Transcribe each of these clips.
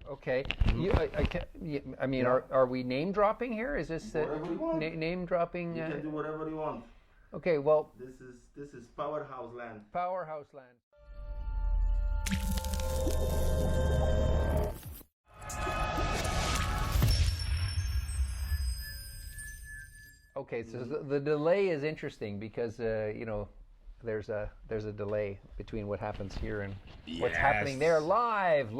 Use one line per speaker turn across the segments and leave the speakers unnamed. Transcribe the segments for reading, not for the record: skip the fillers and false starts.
Okay. I mean, are we name dropping here? Is this
Whatever you want.
name dropping?
You can do whatever you want.
Okay. Well,
This is Powerhouse Land.
Powerhouse Land. Okay, so the delay is interesting because you know there's a delay between what happens here and what's happening there live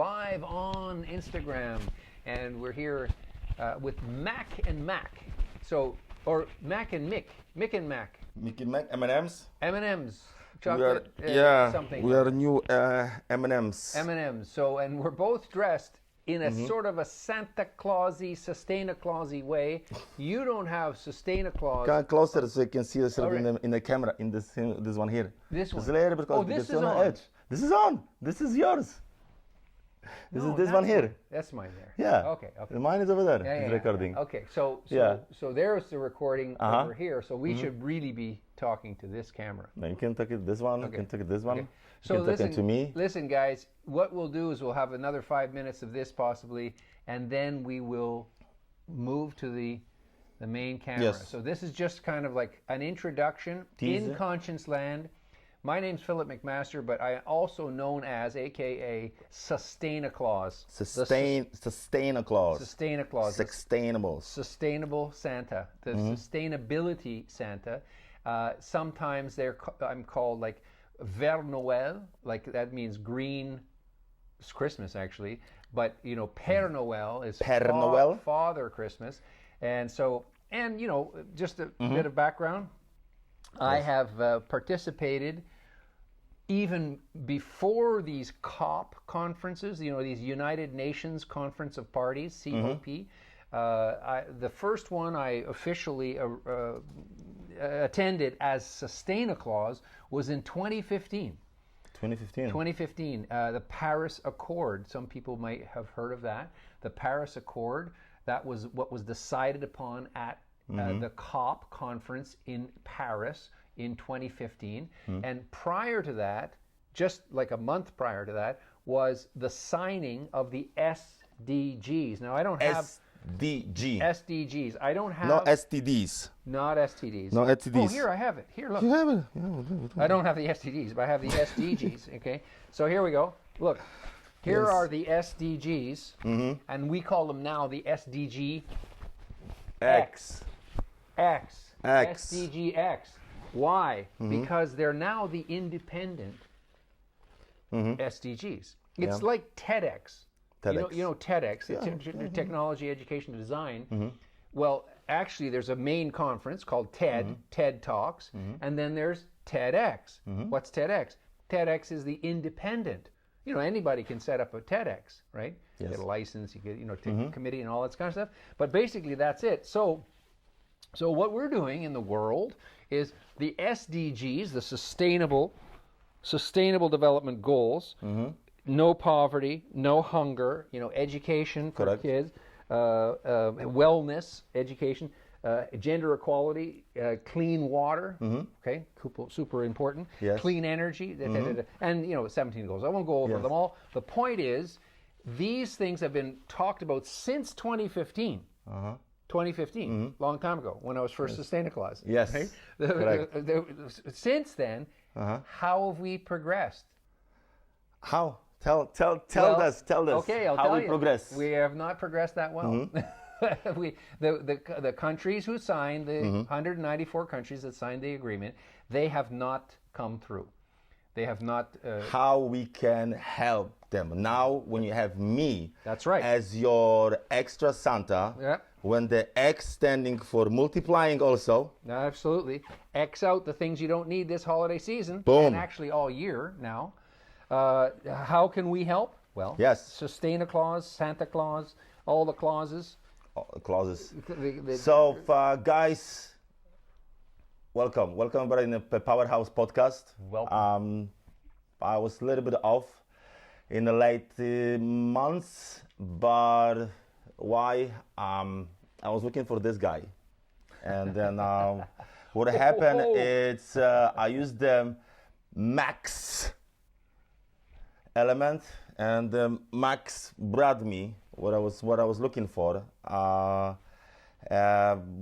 on Instagram, and we're here with Mack and Mack. So or Mack and Mick and Mack.
Mickey Mac M&Ms.
M&Ms. Chocolate. Something.
We are new M&Ms.
M&Ms. So and we're both dressed in a sort of a Santa Clausy, Sustaina Clausy way. You don't have Sustaina Claus.
Come closer so you can see us
Right.
in the camera, in this one here.
This one.
Just a little bit closer.
This
It's
is
on the
on.
edge. This is on. This is yours. This
No,
is this
that's
one here.
mine. That's mine there.
Yeah.
Okay.
Mine is over there.
Yeah,
It's
yeah,
recording.
yeah. Okay, so there's the recording over here. So we should really be talking to this camera.
Now you can take it this one. You can take it this one.
Okay.
You
So
can take
listen
it to me.
Listen, guys. What we'll do is we'll have another 5 minutes of this possibly, and then we will move to the main camera.
Yes.
So this is just kind of like an introduction
Teaser.
in Conscience Land. My name's Philip McMaster, but I am also known as, AKA, Sustaina Claus.
Sustaina Claus.
Sustaina Claus.
Sustainable.
Sustainable Santa, the sustainability Santa. Sometimes I'm called like Ver Noël, like that means green. It's Christmas actually, but you know Père Noël is
Père Noël?
Father Christmas, and so you know just a bit of background. I have participated even before these COP conferences, you know, these United Nations Conference of Parties, COP. The first one I officially attended as Sustaina Claus was in 2015.
2015.
2015, the Paris Accord. Some people might have heard of that. The Paris Accord, that was what was decided upon at the COP conference in Paris in 2015. And prior to that, just like a month prior to that, was the signing of the SDGs. Now, I don't have SDGs. I don't have...
No STDs.
Not STDs.
No STDs.
Oh, here, I have it. Here, look.
You have it.
I don't have the STDs, but I have the SDGs. Okay, so here we go. Look, here
Yes.
are the SDGs, and we call them now the SDG
X.
X.
X.
SDG X. Why? Because they're now the independent SDGs. It's like TEDx.
TEDx.
You know TEDx, Technology, Education, Design. Well, actually, there's a main conference called TED, TED Talks, and then there's TEDx. What's TEDx? TEDx is the independent. You know, anybody can set up a TEDx, right?
Yes.
Get a license, you get, you know, take a committee and all that kind of stuff. But basically, that's it. So what we're doing in the world is the SDGs, the Sustainable Development Goals. No poverty, no hunger, you know, education for
Correct.
kids, wellness, education, gender equality, clean water, okay, super important,
Yes.
clean energy, and, you know, 17 goals. I won't go over them all. The point is, these things have been talked about since 2015. 2015, long time ago, when I was first Sustaina Claus.
Yes,
right?
correct.
Since then, how have we progressed?
How? Tell
Well,
us.
Okay, I'll
how
tell
we
you.
progress.
We have not progressed that well. The countries who signed, the 194 countries that signed the agreement, they have not come through. They have not...
how we can help them. Now, when you have me
That's right.
as your extra Santa, when the X standing for multiplying also,
Absolutely. X out the things you don't need this holiday season.
Boom.
And actually all year now. How can we help? Well,
Yes.
Sustaina Claus, Santa Claus, all the clauses.
clauses.
The-
So, guys, welcome everybody in the Powerhouse podcast.
Welcome.
I was a little bit off in the late months, but why? I was looking for this guy, and then what happened is I used the Max element, and Max brought me what I was looking for.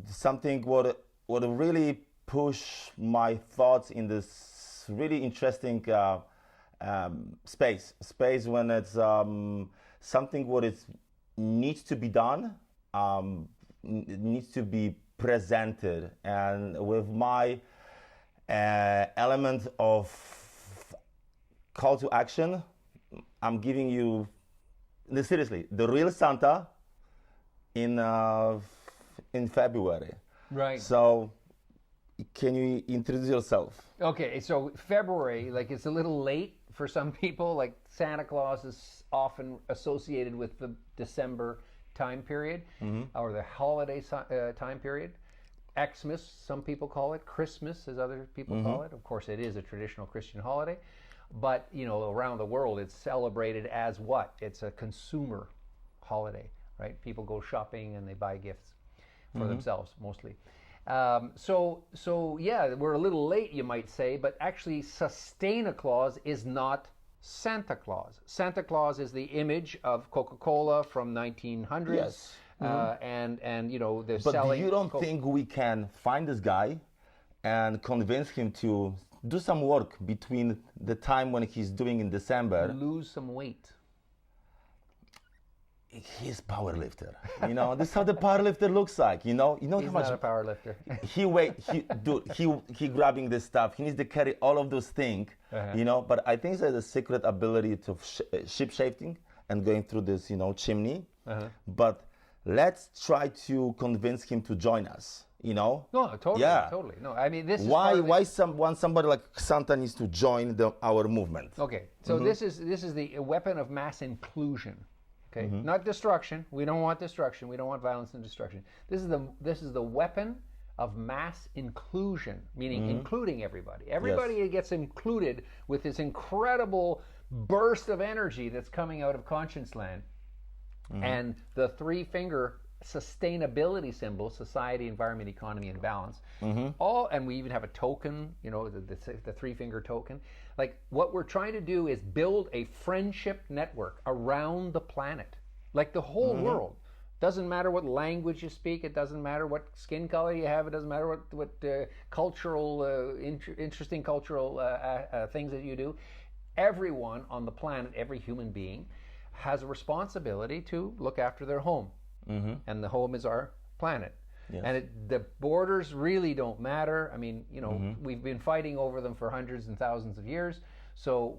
Something what really push my thoughts in this really interesting space when it's something what it needs to be done, it needs to be presented, and with my element of call to action, I'm giving you seriously the real Santa in February.
Right.
So, can you introduce yourself?
Okay, so February, like it's a little late for some people. Like Santa Claus is often associated with the December time period, or the holiday time period. Xmas, some people call it. Christmas, as other people call it. Of course, it is a traditional Christian holiday. But, you know, around the world, it's celebrated as what? It's a consumer holiday, right? People go shopping and they buy gifts for themselves, mostly. So yeah, we're a little late, you might say, but actually Santa Claus is not Santa Claus. Santa Claus is the image of Coca-Cola from 1900s.
Yes.
And you know, they're
But
selling...
you don't think we can find this guy and convince him to do some work between the time when he's doing in December?
Lose some weight.
He's power lifter. You know, this is how the power lifter looks like. You know
He's
how much
not a power lifter.
he grabbing this stuff. He needs to carry all of those things. You know, but I think there's a secret ability to ship shifting and going through this, you know, chimney. But let's try to convince him to join us. You know?
No, totally,
Yeah.
totally. No, I mean, this is
Why somebody like Santa needs to join our movement?
Okay, so this is the weapon of mass inclusion. Okay, not destruction. We don't want destruction. We don't want violence and destruction. This is the weapon of mass inclusion, meaning including everybody. Everybody gets included with this incredible burst of energy that's coming out of ConscienceLAND, and the three-finger sustainability symbol: society, environment, economy, and balance. All, and we even have a token, you know, the three-finger token. Like, what we're trying to do is build a friendship network around the planet, like the whole world. Doesn't matter what language you speak. It doesn't matter what skin color you have. It doesn't matter what cultural, interesting cultural things that you do. Everyone on the planet, every human being, has a responsibility to look after their home. And the home is our planet. Yes. And the borders really don't matter. I mean, you know, we've been fighting over them for hundreds and thousands of years. So,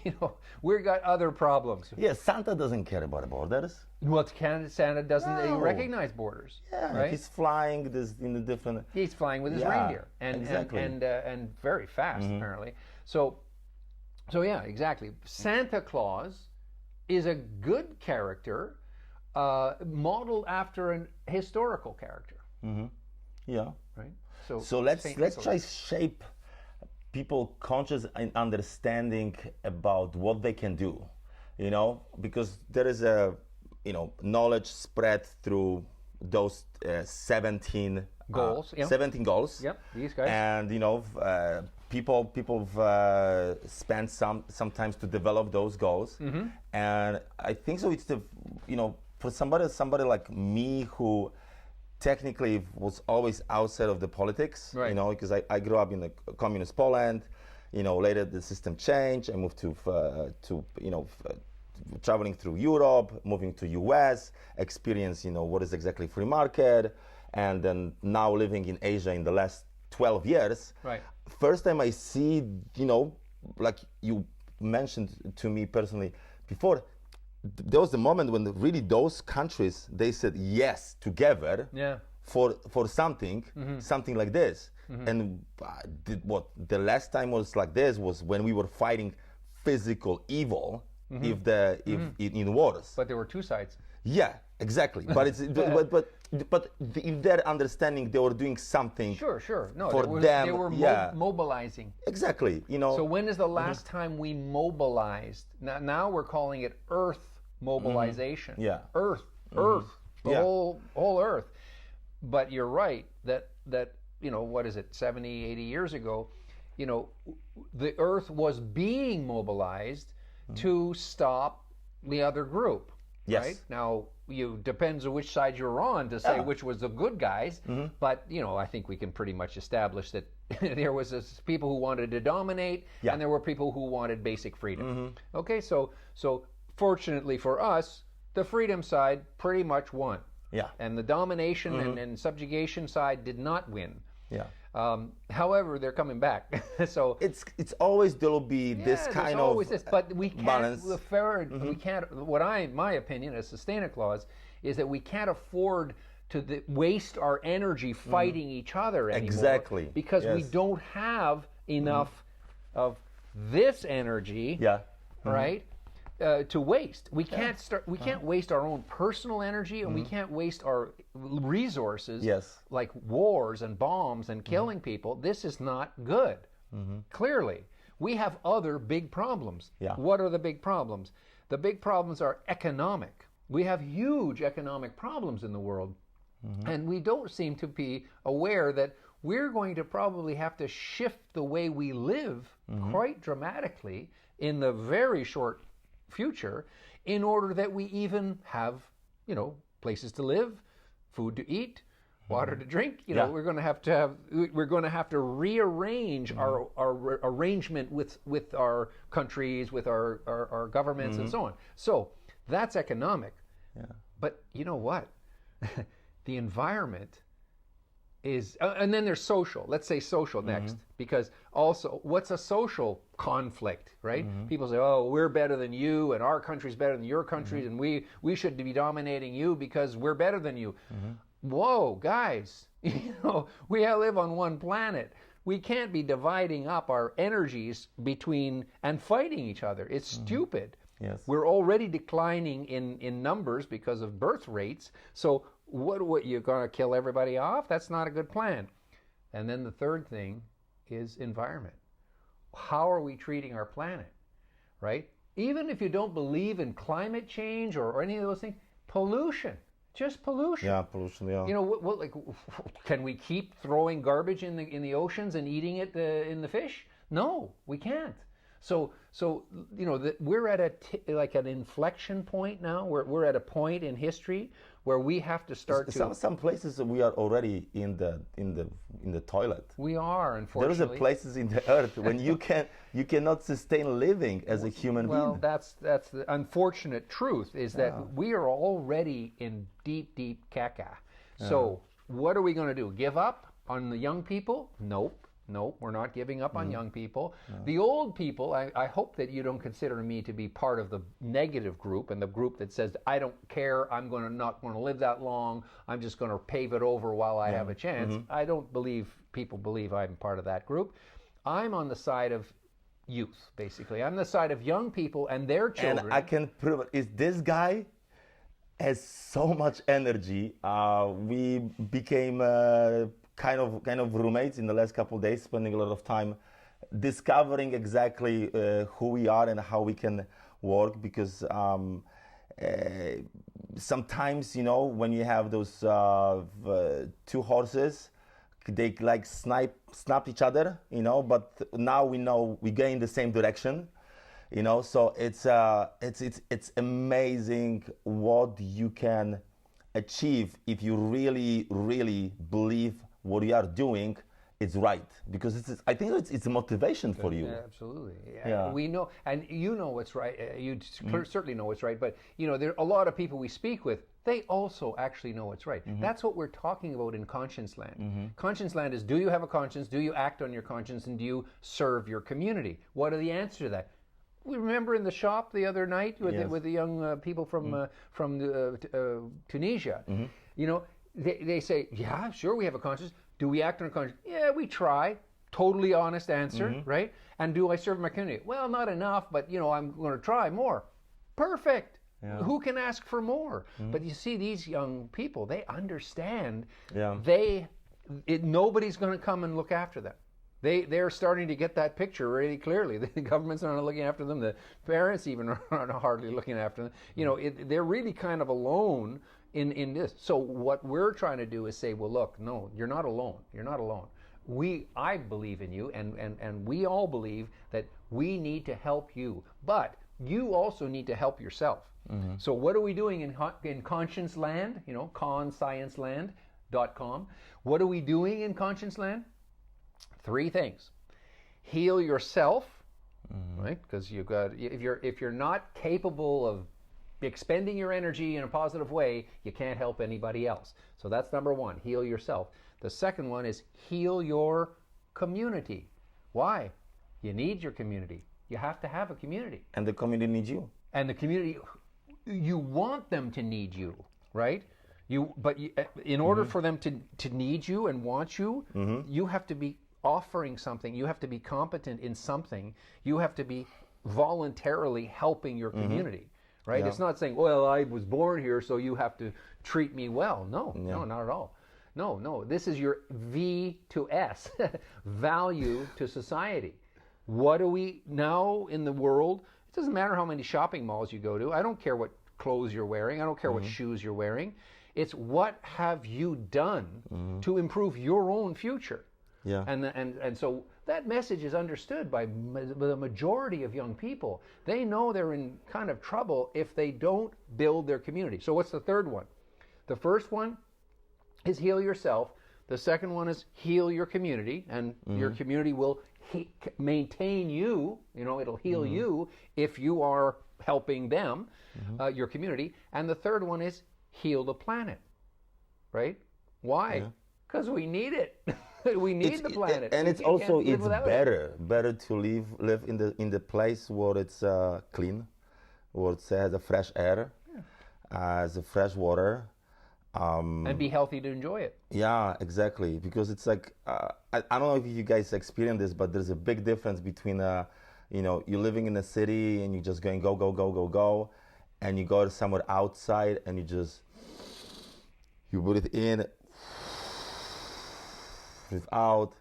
you know, we've got other problems.
Yes, Santa doesn't care about the borders.
Well, Santa doesn't recognize borders.
Yeah,
right?
He's flying this in a different...
He's flying with his reindeer. And,
exactly.
and very fast, apparently. So yeah, exactly. Santa Claus is a good character, modeled after an historical character.
Yeah.
Right.
So let's try shape people conscious and understanding about what they can do. You know, because there is a, you know, knowledge spread through those 17
goals.
17 goals.
Yep. These guys.
And you know, people spend sometimes to develop those goals. And I think so. It's the, you know, for somebody like me who technically was always outside of the politics,
right.
You know, because I grew up in the communist Poland. You know, later the system changed. I moved to you know, traveling through Europe, moving to US, experience, you know, what is exactly free market, and then now living in Asia in the last 12 years.
Right.
First time I see, you know, like you mentioned to me personally before, there was the moment when really those countries, they said yes together for something like this. And the last time was like this was when we were fighting physical evil in wars.
But there were two sides.
Yeah, exactly. But it's but in their understanding, they were doing something.
Sure. No,
for
they were mobilizing.
Exactly. You know.
So when is the last time we mobilized? Now we're calling it Earth mobilization.
Yeah.
Earth, the whole Earth. But you're right that you know, what is it, 70, 80 years ago, you know, the Earth was being mobilized to stop the other group.
Yes.
Right? Now, depends on which side you're on to say which was the good guys. But, I think we can pretty much establish that there was people who wanted to dominate, and there were people who wanted basic freedom. Okay, so fortunately for us, the freedom side pretty much won.
Yeah.
And the domination and subjugation side did not win.
Yeah.
However, they're coming back. So
it's always there'll be this kind of
always this, but we can't.
balance.
We can't. My opinion as Sustainer Clause is that we can't afford to waste our energy fighting each other anymore.
Exactly.
Because we don't have enough of this energy.
Yeah.
Right. To waste. We can't start. We can't waste our own personal energy, and we can't waste our resources.
Yes.
Like wars and bombs and killing people. This is not good. Clearly, we have other big problems.
Yeah.
What are the big problems? The big problems are economic. We have huge economic problems in the world, and we don't seem to be aware that we're going to probably have to shift the way we live quite dramatically in the very short future in order that we even have, places to live, food to eat, water to drink. We're going to have to rearrange our arrangement with our countries, with our governments, and so on. So that's economic.
Yeah.
But you know what? The environment is, and then there's social. Let's say social next, because also, what's a social conflict, right? People say, "Oh, we're better than you, and our country's better than your country, and we should be dominating you because we're better than you." Whoa, guys! We all live on one planet. We can't be dividing up our energies between and fighting each other. It's stupid.
Yes.
We're already declining in numbers because of birth rates. So what you're going to kill everybody off? That's not a good plan. And then the third thing is environment. How are we treating our planet, right? Even if you don't believe in climate change or any of those things, pollution, just pollution.
Yeah, pollution. Yeah.
Can we keep throwing garbage in the oceans and eating it in the fish? No, we can't. So we're at an inflection point now. We're at a point in history where we have to start
some places we are already in the toilet.
We are, unfortunately.
There are places in the earth when you cannot sustain living as a human being.
Well, that's the unfortunate truth is that we are already in deep caca. So what are we going to do? Give up on the young people? Nope, we're not giving up on young people. The old people, I hope that you don't consider me to be part of the negative group and the group that says, I don't care, I'm not going to live that long, I'm just going to pave it over while I have a chance. I don't believe people believe I'm part of that group. I'm on the side of youth, basically. I'm the side of young people and their children.
And I can prove it. Is this guy has so much energy. We became kind of roommates in the last couple of days, spending a lot of time discovering exactly who we are and how we can work, because sometimes, when you have those two horses, they like snap each other, but now we know we go in the same direction, so it's amazing what you can achieve if you really believe what you are doing is right, because I think it's a motivation for you.
Yeah, absolutely. Yeah. We know, and you know what's right. You certainly know what's right. But there are a lot of people we speak with. They also actually know what's right. That's what we're talking about in ConscienceLAND. ConscienceLAND is: do you have a conscience? Do you act on your conscience? And do you serve your community? What are the answers to that? We remember in the shop the other night with the young people from Tunisia. They say, yeah, sure, we have a conscience. Do we act on a conscience? Yeah, we try. Totally honest answer, right? And do I serve my community? Well, not enough, but I'm going to try more. Perfect. Yeah. Who can ask for more? But you see, these young people, they understand. Yeah. Nobody's going to come and look after them. They're starting to get that picture really clearly. The government's not looking after them. The parents even aren't hardly looking after them. They're really kind of alone in this. So what we're trying to do is say, well, look, no, you're not alone. You're not alone. I believe in you, and we all believe that we need to help you. But you also need to help yourself. So what are we doing in ConscienceLAND? ConscienceLAND.com. What are we doing in ConscienceLAND? 3 things. Heal yourself, right? Because if you're not capable of expending your energy in a positive way, you can't help anybody else. So that's number 1, heal yourself. The second one is heal your community. Why? You need your community. You have to have a community.
And the community needs you.
And the community, you want them to need you, right? In order for them to need you and want you, you have to be offering something. You have to be competent in something. You have to be voluntarily helping your community, right?
Yeah.
It's not saying, well, I was born here, so you have to treat me well. No, not at all. No, this is your V to S, value to society. What do we now in the world? It doesn't matter how many shopping malls you go to. I don't care what clothes you're wearing. I don't care what shoes you're wearing. It's what have you done to improve your own future?
Yeah.
And so that message is understood by the majority of young people. They know they're in kind of trouble if they don't build their community. So what's the third one? The first one is heal yourself. The second one is heal your community, and your community will maintain you. It'll heal you if you are helping them, your community. And the third one is heal the planet, right? Why? Because we need it. We need the planet.
And it's also better to live in the place where it's clean, where it has a fresh air, has a fresh water.
And be healthy to enjoy it.
Yeah, exactly. Because it's like, I don't know if you guys experience this, but there's a big difference between, you're living in a city and you're just going go, and you go to somewhere outside and you breathe in, breathe out,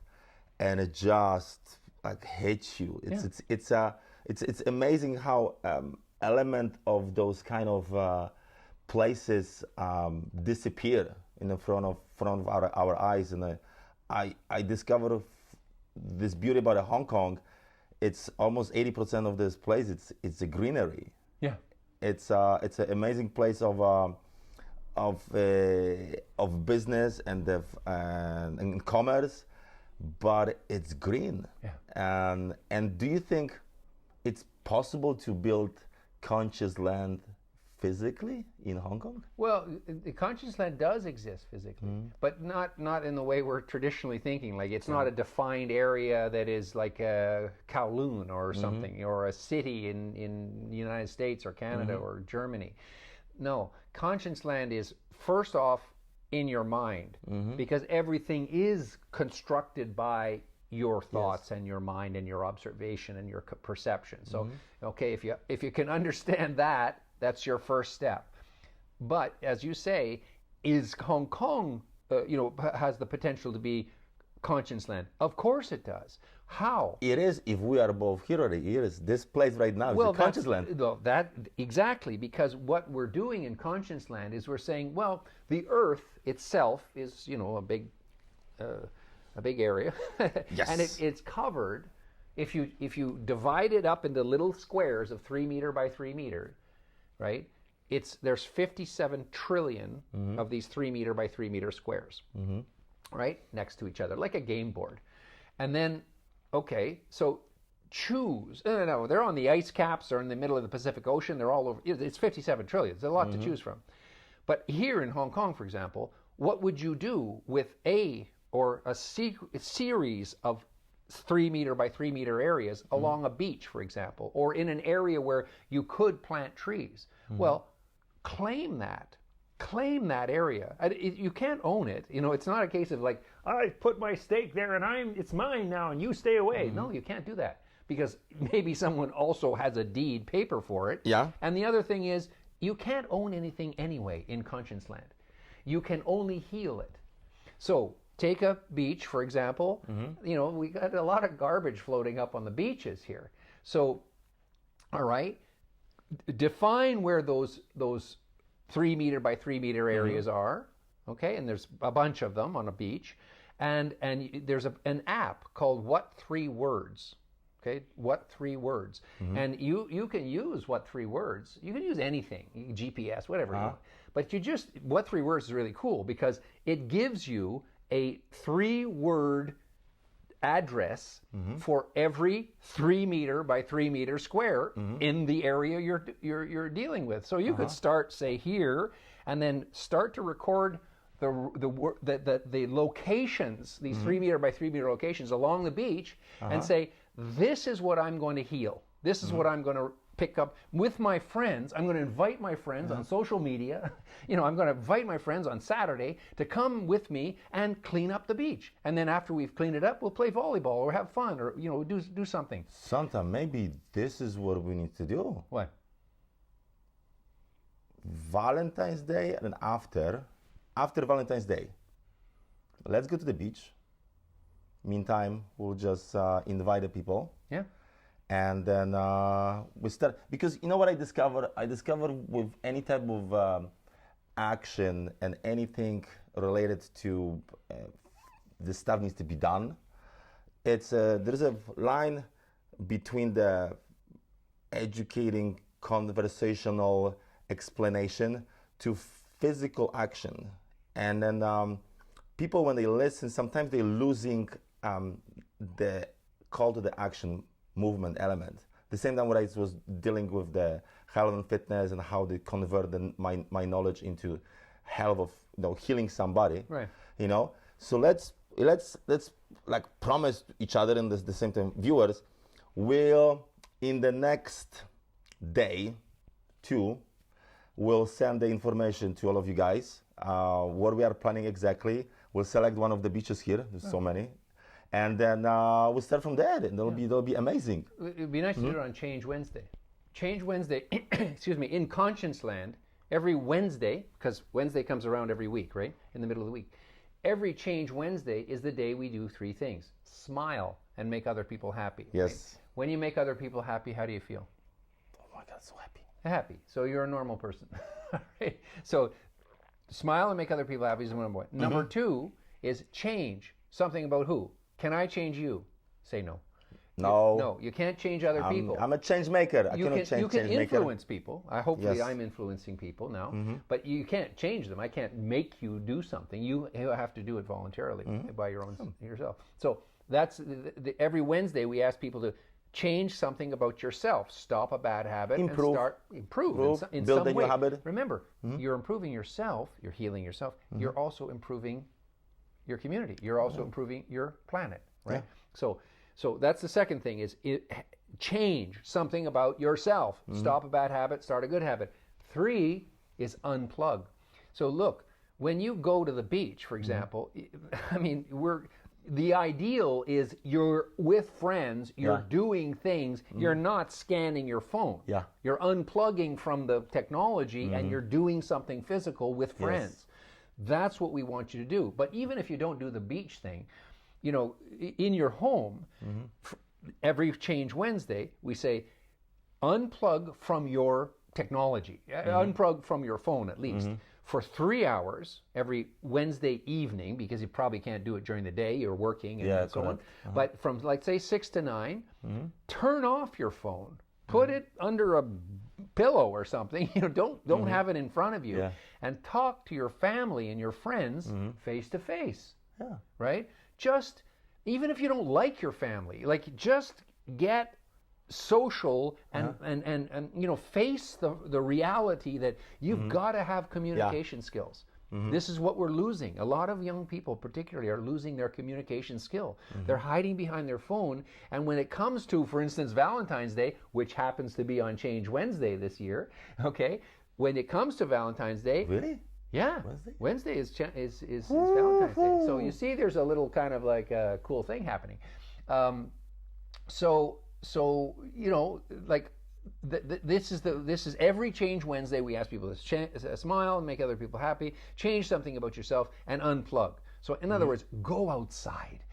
and it just like hits you. It's amazing how element of those kind of places disappear in front of our eyes, and I discovered this beauty about Hong Kong. It's almost 80% of this place. It's a greenery.
Yeah,
it's an amazing place of business and commerce, but it's green.
Yeah.
And do you think it's possible to build ConscienceLAND physically in Hong Kong?
Well, the ConscienceLAND does exist physically, but not in the way we're traditionally thinking. Like it's not a defined area that is like a Kowloon or something, or a city in the United States or Canada or Germany. No, ConscienceLAND is first off in your mind, because everything is constructed by your thoughts and your mind and your observation and your perception. So, okay, if you can understand that, that's your first step. But as you say, is Hong Kong, has the potential to be ConscienceLAND? Of course it does. How?
It is, if we are both here already. It is. This place right now is the ConscienceLAND.
Well, that exactly, because what we're doing in ConscienceLAND is we're saying, well, the Earth itself is, a big area,
yes.
And it's covered. If you divide it up into little squares of 3 meter by 3 meter, right? There's 57 trillion of these 3 meter by 3 meter squares, right, next to each other, like a game board. And then, okay, so choose. No, they're on the ice caps. They're in the middle of the Pacific Ocean. They're all over. It's 57 trillion. There's a lot to choose from. But here in Hong Kong, for example, what would you do with a series of 3 meter by 3 meter areas along a beach, for example, or in an area where you could plant trees? Well, claim that area. You can't own it. It's not a case of like, I put my stake there and it's mine now and you stay away. No, you can't do that, because maybe someone also has a deed paper for it.
Yeah.
And the other thing is, you can't own anything anyway in ConscienceLAND. You can only heal it. So take a beach, for example. We got a lot of garbage floating up on the beaches here. So, all right, define where those 3 meter by 3 meter areas are, okay? And there's a bunch of them on a beach. And there's an app called What 3 Words? Okay, what 3 words? And you can use what 3 words. You can use anything, GPS, whatever you want. But what 3 words is really cool because it gives you a 3-word address for every 3 meter by 3 meter square in the area you're dealing with. So you could start, say, here, and then start to record the locations, these 3 meter by 3 meter locations along the beach, and say, this is what I'm going to heal. This is what I'm going to pick up with my friends. I'm going to invite my friends on social media. I'm going to invite my friends on Saturday to come with me and clean up the beach. And then after we've cleaned it up, we'll play volleyball or have fun or do something.
Santa, maybe this is what we need to do.
What?
Valentine's Day and after Valentine's Day, let's go to the beach. Meantime, we'll just invite the people.
Yeah.
And then we start, because you know what I discovered? I discovered with any type of action and anything related to the stuff needs to be done. There's a line between the educating, conversational explanation to physical action. And then people, when they listen, sometimes they're losing the call to the action movement element. The same time when I was dealing with the health and fitness and how they convert my knowledge into health of healing somebody.
Right.
So let's like promise each other and the same time viewers will in the next day we'll send the information to all of you guys what we are planning exactly. We'll select one of the beaches here. There's so many. And then we'll start from there, and that'll be amazing.
It'd be nice to do it on Change Wednesday. Change Wednesday, excuse me, in ConscienceLAND, every Wednesday, because Wednesday comes around every week, right? In the middle of the week. Every Change Wednesday is the day we do 3 things. Smile and make other people happy.
Yes.
Right? When you make other people happy, how do you feel?
Oh my God, so happy.
Happy. So you're a normal person. Right? So smile and make other people happy is number 1. Number 2 is change something about who? Can I change you? Say no.
No.
No, you can't change other people.
I'm a change maker.
You can influence people. Hopefully
Yes.
I'm influencing people now. But you can't change them. I can't make you do something. You have to do it voluntarily by yourself. So that's every Wednesday we ask people to change something about yourself. Stop a bad habit and start improve in
build
some
a new
way.
habit.
Remember, you're improving yourself. You're healing yourself. You're also improving your community. You're also improving your planet, right?
Yeah.
So that's the second thing is change something about yourself. Stop a bad habit, start a good habit. 3 is unplug. So look, when you go to the beach, for example, I mean, the ideal is you're with friends, you're doing things, you're not scanning your phone.
Yeah.
You're unplugging from the technology and you're doing something physical with friends.
Yes.
That's what we want you to do. But even if you don't do the beach thing, in your home, every Change Wednesday, we say, unplug from your technology, unplug from your phone at least, for 3 hours every Wednesday evening, because you probably can't do it during the day, you're working and so on. But from, like, say, 6 to 9, turn off your phone, put it under a pillow or something, don't have it in front of you, and talk to your family and your friends face to face.
Yeah.
Right? Just, even if you don't like your family, like, just get social and face the reality that you've got to have communication skills. This is what we're losing. A lot of young people particularly are losing their communication skill. They're hiding behind their phone, and when it comes to, for instance, Valentine's Day, which happens to be on Change Wednesday this year, okay, when it comes to Valentine's Day,
Really?
yeah, Wednesday is Valentine's Day. So you see, there's a little kind of like a cool thing happening. So like this is every Change Wednesday. We ask people to smile and make other people happy, change something about yourself, and unplug. So in other words, go outside,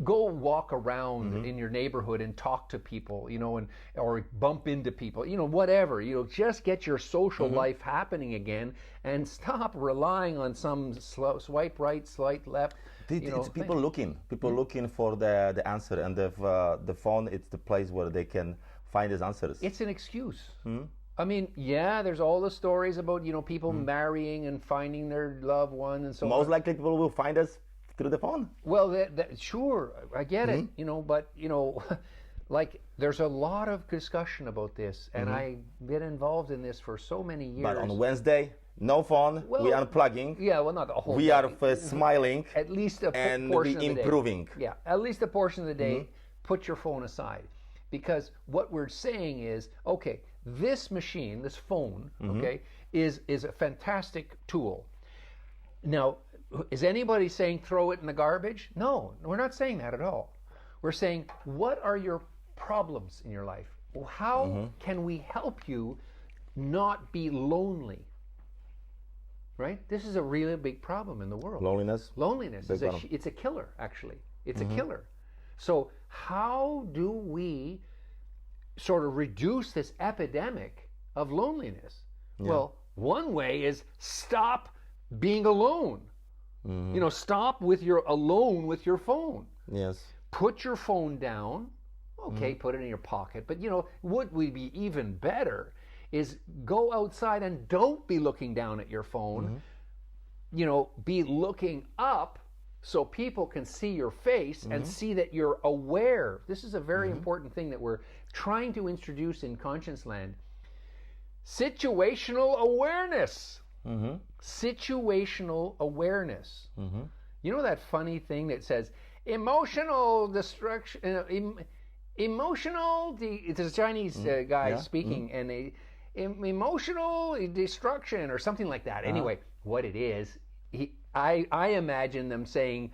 go walk around in your neighborhood and talk to people, or bump into people, whatever, just get your social life happening again and stop relying on some swipe right, swipe left.
It's people looking for the answer, and the phone, it's the place where they can find these answers.
It's an excuse. I mean, yeah, there's all the stories about, people marrying and finding their loved one and so on.
Most likely people will find us through the phone.
Well, sure, I get it, but, like, there's a lot of discussion about this, and I've been involved in this for so many years.
But on Wednesday, no phone, we are unplugging.
Yeah, well, not the whole
We
day.
are smiling.
At least a
and
portion
we
of the
improving.
day. Yeah, at least a portion of the day, put your phone aside. Because what we're saying is, okay, this machine, this phone, okay, is a fantastic tool. Now, is anybody saying throw it in the garbage? No, we're not saying that at all. We're saying, what are your problems in your life? How can we help you not be lonely? Right? This is a really big problem in the world.
Loneliness.
Loneliness. It's a killer, actually. It's a killer. So how do we sort of reduce this epidemic of loneliness? Yeah. Well, one way is stop being alone. Stop alone with your phone.
Yes.
Put your phone down. Okay, put it in your pocket. But what would be even better is go outside and don't be looking down at your phone. Be looking up so people can see your face and see that you're aware. This is a very important thing that we're trying to introduce in ConscienceLAND. Situational awareness. Situational awareness. That funny thing that says emotional destruction, it's a Chinese guy speaking, and emotional destruction or something like that. Anyway, what it is, I imagine them saying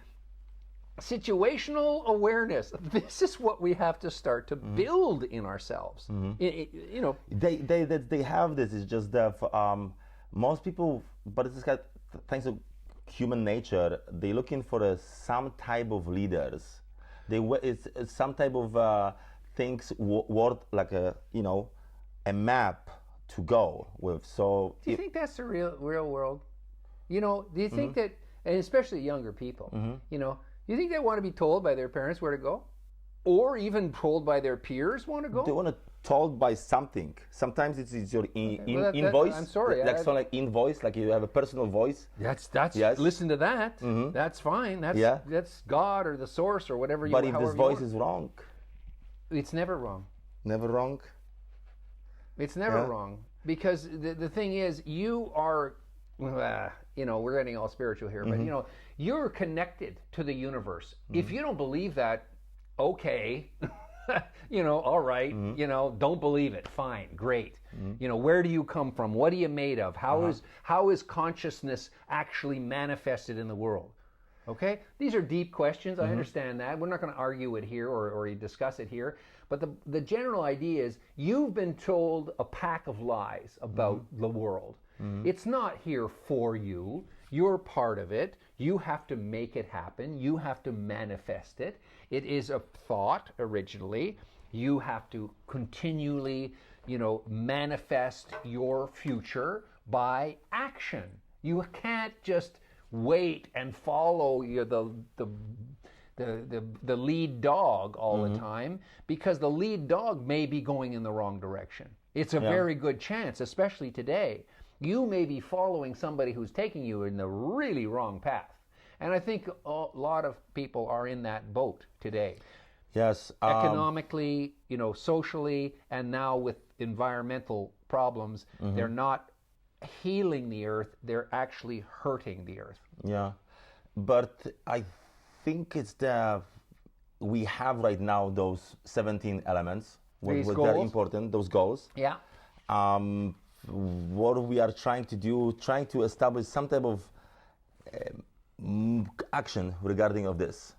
situational awareness. This is what we have to start to build in ourselves.
They have this. It's just that most people, but it's got thanks to human nature, they're looking for some type of leaders. It's some type of things worth like a map to go with. So
do you think that's the real world? Do you think that, and especially younger people, do you think they want to be told by their parents where to go, or even told by their peers want to go?
They want to told by something. Sometimes it's your invoice.
I'm sorry.
Like invoice, like you have a personal voice.
That's yes. Listen to that. That's fine. That's God or the source or whatever you.
But if this voice is wrong,
it's never wrong.
Never wrong.
It's never wrong, because the thing is, you are. We're getting all spiritual here, but you're connected to the universe. If you don't believe that, okay. All right, don't believe it. Fine, great. Where do you come from? What are you made of? How is consciousness actually manifested in the world? Okay, these are deep questions. I understand that. We're not going to argue it here or discuss it here. But the general idea is you've been told a pack of lies about the world. It's not here for you. You're part of it. You have to make it happen. You have to manifest it. It is a thought originally. You have to continually, manifest your future by action. You can't just wait and follow the lead dog all the time, because the lead dog may be going in the wrong direction. It's a very good chance, especially today. You may be following somebody who's taking you in the really wrong path. And I think a lot of people are in that boat today.
Yes.
Economically, socially, and now with environmental problems, they're not healing the earth, they're actually hurting the earth.
Yeah. But I think it's we have right now those 17 elements. What they're important, those goals.
Yeah.
What we are trying to establish some type of action regarding of this,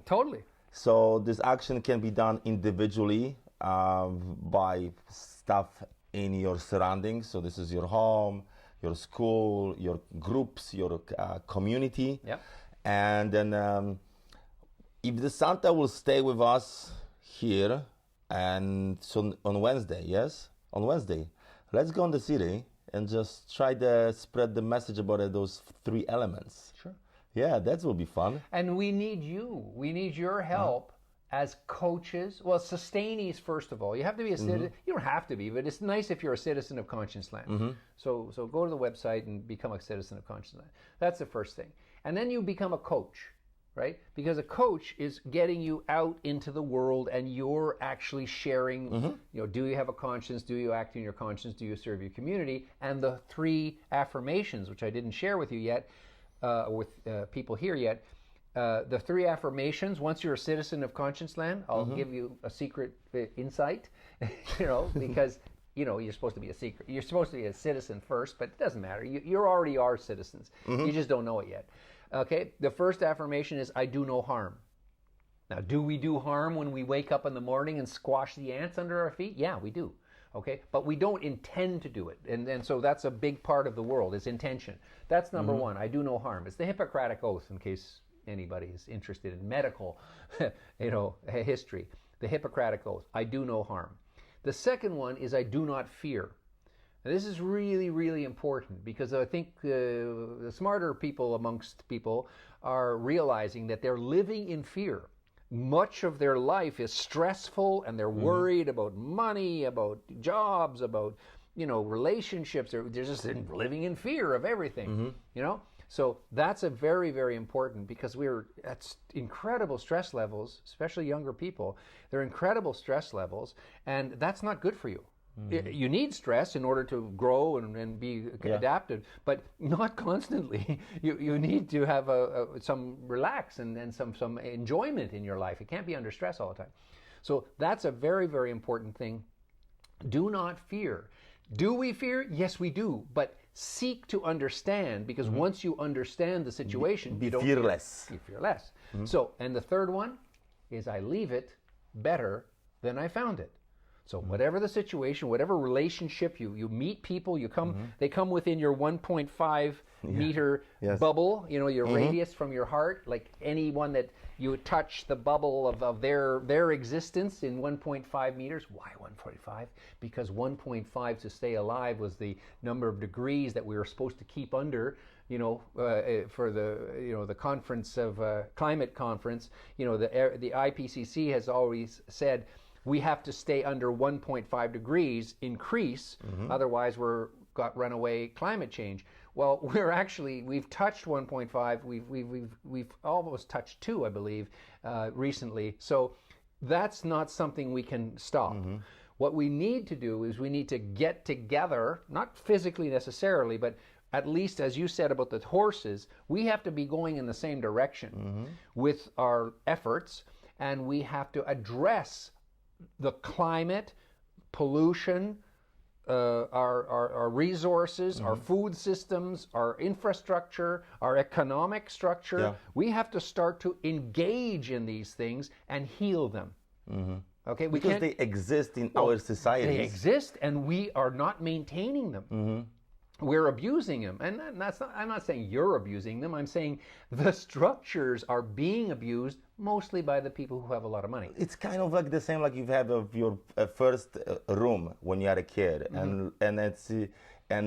Totally.
So this action can be done individually by stuff in your surroundings. So this is your home, your school, your groups, your community.
Yeah.
And then if the Santa will stay with us here, and so on Wednesday, yes, on Wednesday, let's go in the city and just try to spread the message about those 3 elements.
Sure.
Yeah, that will be fun.
And we need you. We need your help as coaches. Well, sustainees, first of all. You have to be a citizen. You don't have to be, but it's nice if you're a citizen of ConscienceLAND. So go to the website and become a citizen of ConscienceLAND. That's the first thing. And then you become a coach, right? Because a coach is getting you out into the world, and you're actually sharing, you know, do you have a conscience? Do you act in your conscience? Do you serve your community? And the 3 affirmations, which I didn't share with you yet, with people here yet. The 3 affirmations, once you're a citizen of ConscienceLAND, I'll give you a secret insight, you know, because, you know, you're supposed to be you're supposed to be a citizen first, but it doesn't matter. You already are citizens. You just don't know it yet. Okay, the first affirmation is, I do no harm. Now, do we do harm when we wake up in the morning and squash the ants under our feet? Yeah, we do. Okay, but we don't intend to do it. And so that's a big part of the world, is intention. That's number 1, I do no harm. It's the Hippocratic Oath, in case anybody is interested in medical, you know, history. The Hippocratic Oath, I do no harm. The second one is, I do not fear. Now, this is really, really important, because I think the smarter people amongst people are realizing that they're living in fear. Much of their life is stressful, and they're worried about money, about jobs, about, you know, relationships. They're just living in fear of everything, you know? So that's a very, very important, because we're at incredible stress levels, especially younger people. They're incredible stress levels, and that's not good for you. You need stress in order to grow and be adaptive, but not constantly. You need to have some relax and some enjoyment in your life. It can't be under stress all the time. So that's a very, very important thing. Do not fear. Do we fear? Yes, we do. But seek to understand, because once you understand the situation,
be
you don't
fearless.
You fear less. So, and the third one is, I leave it better than I found it. So whatever the situation, whatever relationship, you meet people, you come, they come within your 1.5 meter bubble, you know, your radius from your heart, like anyone that you touch the bubble of their existence in 1.5 meters. Why 1.5? Because 1.5 to stay alive was the number of degrees that we were supposed to keep under, you know, for the, you know, the conference of climate conference. You know, the IPCC has always said, we have to stay under 1.5 degrees increase, otherwise got runaway climate change. Well, we've touched 1.5, we've almost touched 2, I believe, recently. So that's not something we can stop. What we need to do is we need to get together, not physically necessarily, but at least, as you said about the horses, we have to be going in the same direction with our efforts, and we have to address the climate, pollution, our resources, our food systems, our infrastructure, our economic structure. We have to start to engage in these things and heal them. Okay,
because they exist in our societies.
They exist, and we are not maintaining them. We're abusing them, and that's not, I'm not saying you're abusing them. I'm saying the structures are being abused mostly by the people who have a lot of money.
It's kind of like the same like you've had of your first room when you had a kid, and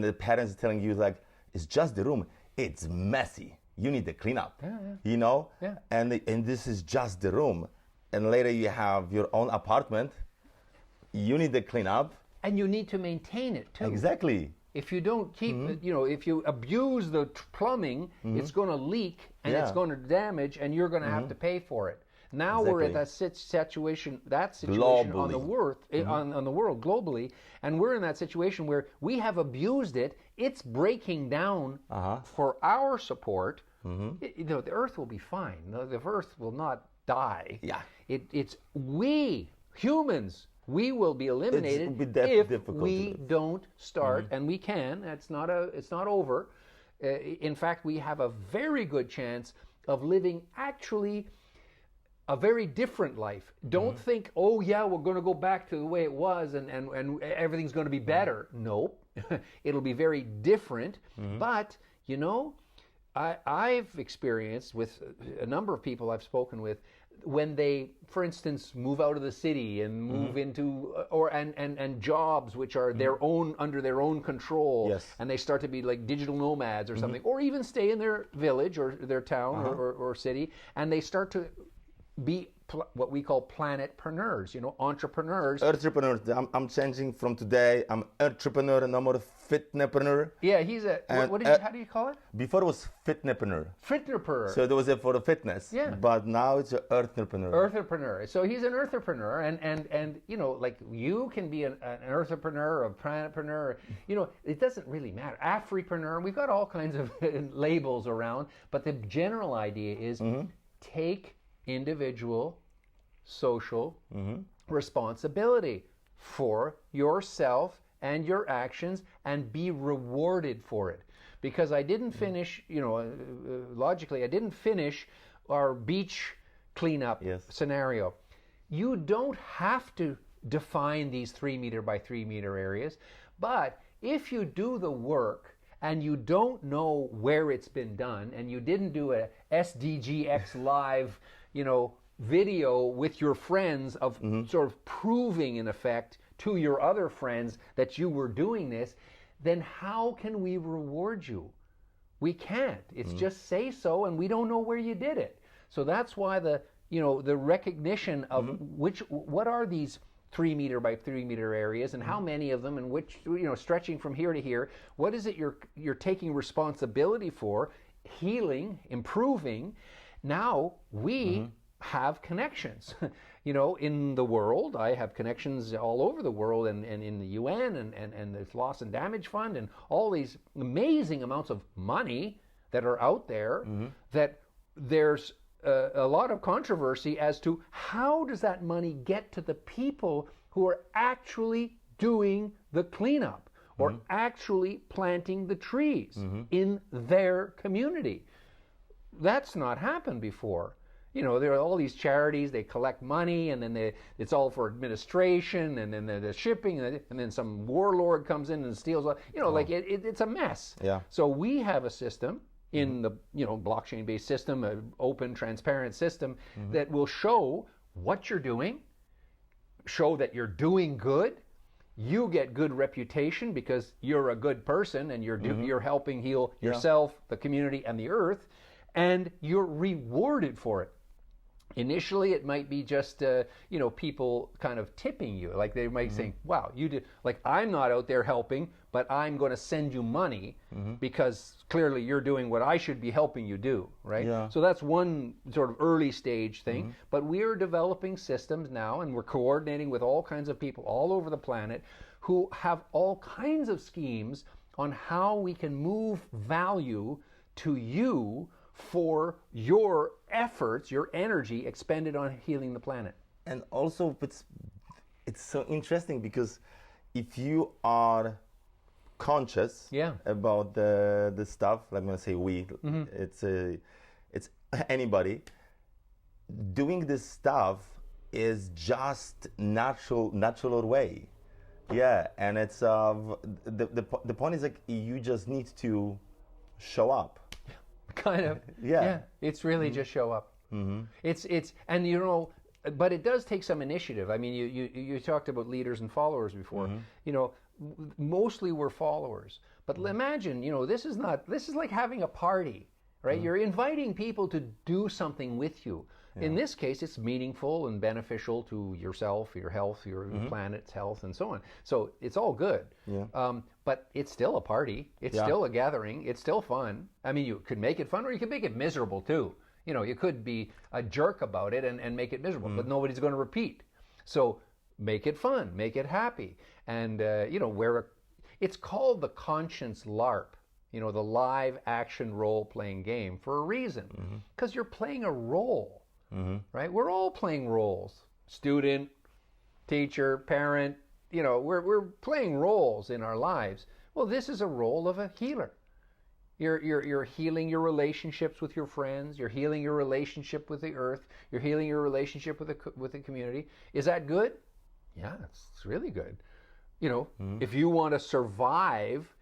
the parents telling you like, it's just the room, it's messy, you need to clean up, you know, and this is just the room, and later you have your own apartment, you need to clean up,
and you need to maintain it too.
Exactly.
If you don't keep, you know, if you abuse the plumbing, it's going to leak and it's going to damage, and you're going to have to pay for it. Now we're at that situation globally. on the world, on the world globally, and we're in that situation where we have abused it. It's breaking down for our support. You know, the Earth will be fine. The Earth will not die.
Yeah.
It's we humans. We will be eliminated if we don't start, and we can. It's not over. In fact, we have a very good chance of living actually a very different life. Don't think, oh yeah, we're going to go back to the way it was and everything's going to be better. Nope. It'll be very different. But, you know, I've experienced with a number of people I've spoken with, when they, for instance, move out of the city and move into and jobs which are their own, under their own control,
Yes.
and they start to be like digital nomads or something, or even stay in their village or their town or city, and they start to be what we call planetpreneurs, entrepreneurs.
Entrepreneurs. I'm changing from today. I'm entrepreneur, no more fitnepreneur.
Yeah, he's a, how do you call it?
Before it was fitnepreneur.
Fitnepreneur.
So there was it for the fitness.
Yeah.
But now it's an entrepreneur.
Entrepreneur. So he's an entrepreneur, and like you can be an entrepreneur, a planetpreneur. It doesn't really matter. Afripreneur. We've got all kinds of labels around, but the general idea is take individual social responsibility for yourself and your actions and be rewarded for it. Because I didn't finish, logically, I didn't finish our beach cleanup scenario. You don't have to define these 3 meter by 3 meter areas, but if you do the work and you don't know where it's been done, and you didn't do a SDGX live, video with your friends of sort of proving, in effect, to your other friends that you were doing this, then how can we reward you? We can't. It's just say so, and we don't know where you did it. So that's why the recognition of what are these 3 meter by 3 meter areas, and how many of them, and which, stretching from here to here, what is it you're taking responsibility for, healing, improving. Now we have connections. In the world, I have connections all over the world, and in the UN and the Loss and Damage Fund, and all these amazing amounts of money that are out there, that there's a lot of controversy as to how does that money get to the people who are actually doing the cleanup or actually planting the trees in their community. That's not happened before. There are all these charities, they collect money, and then it's all for administration, and then the shipping, and then some warlord comes in and steals. It's a mess.
Yeah.
So we have a system in the blockchain-based system, an open, transparent system that will show what you're doing, show that you're doing good. You get good reputation because you're a good person, and you're helping heal yourself, the community, and the earth, and you're rewarded for it. Initially, it might be just, people kind of tipping you. Like they might say, wow, you did, like I'm not out there helping, but I'm going to send you money because clearly you're doing what I should be helping you do, right?
Yeah.
So that's one sort of early stage thing. But we're developing systems now, and we're coordinating with all kinds of people all over the planet who have all kinds of schemes on how we can move value to you for your efforts, your energy expended on healing the planet.
And also, it's so interesting because if you are conscious about the stuff, I'm going to say we, it's anybody, doing this stuff is just natural way. Yeah, and it's the point is like you just need to show up.
Kind of. Yeah. It's really just show up. It's and but it does take some initiative. I mean, you talked about leaders and followers before. Mostly we're followers. But imagine, this is like having a party, right? You're inviting people to do something with you. In this case, it's meaningful and beneficial to yourself, your health, your planet's health, and so on. So it's all good. But it's still a party. It's still a gathering. It's still fun. I mean, you could make it fun, or you could make it miserable too. You could be a jerk about it and make it miserable, but nobody's going to repeat. So make it fun, make it happy. And, it's called the conscience LARP, the live action role-playing game, for a reason. Because you're playing a role, right? We're all playing roles. Student, teacher, parent, we're playing roles in our lives. Well, this is a role of a healer. You're healing your relationships with your friends. You're healing your relationship with the earth. You're healing your relationship with the community. Is that good? Yeah, it's really good. If you want to survive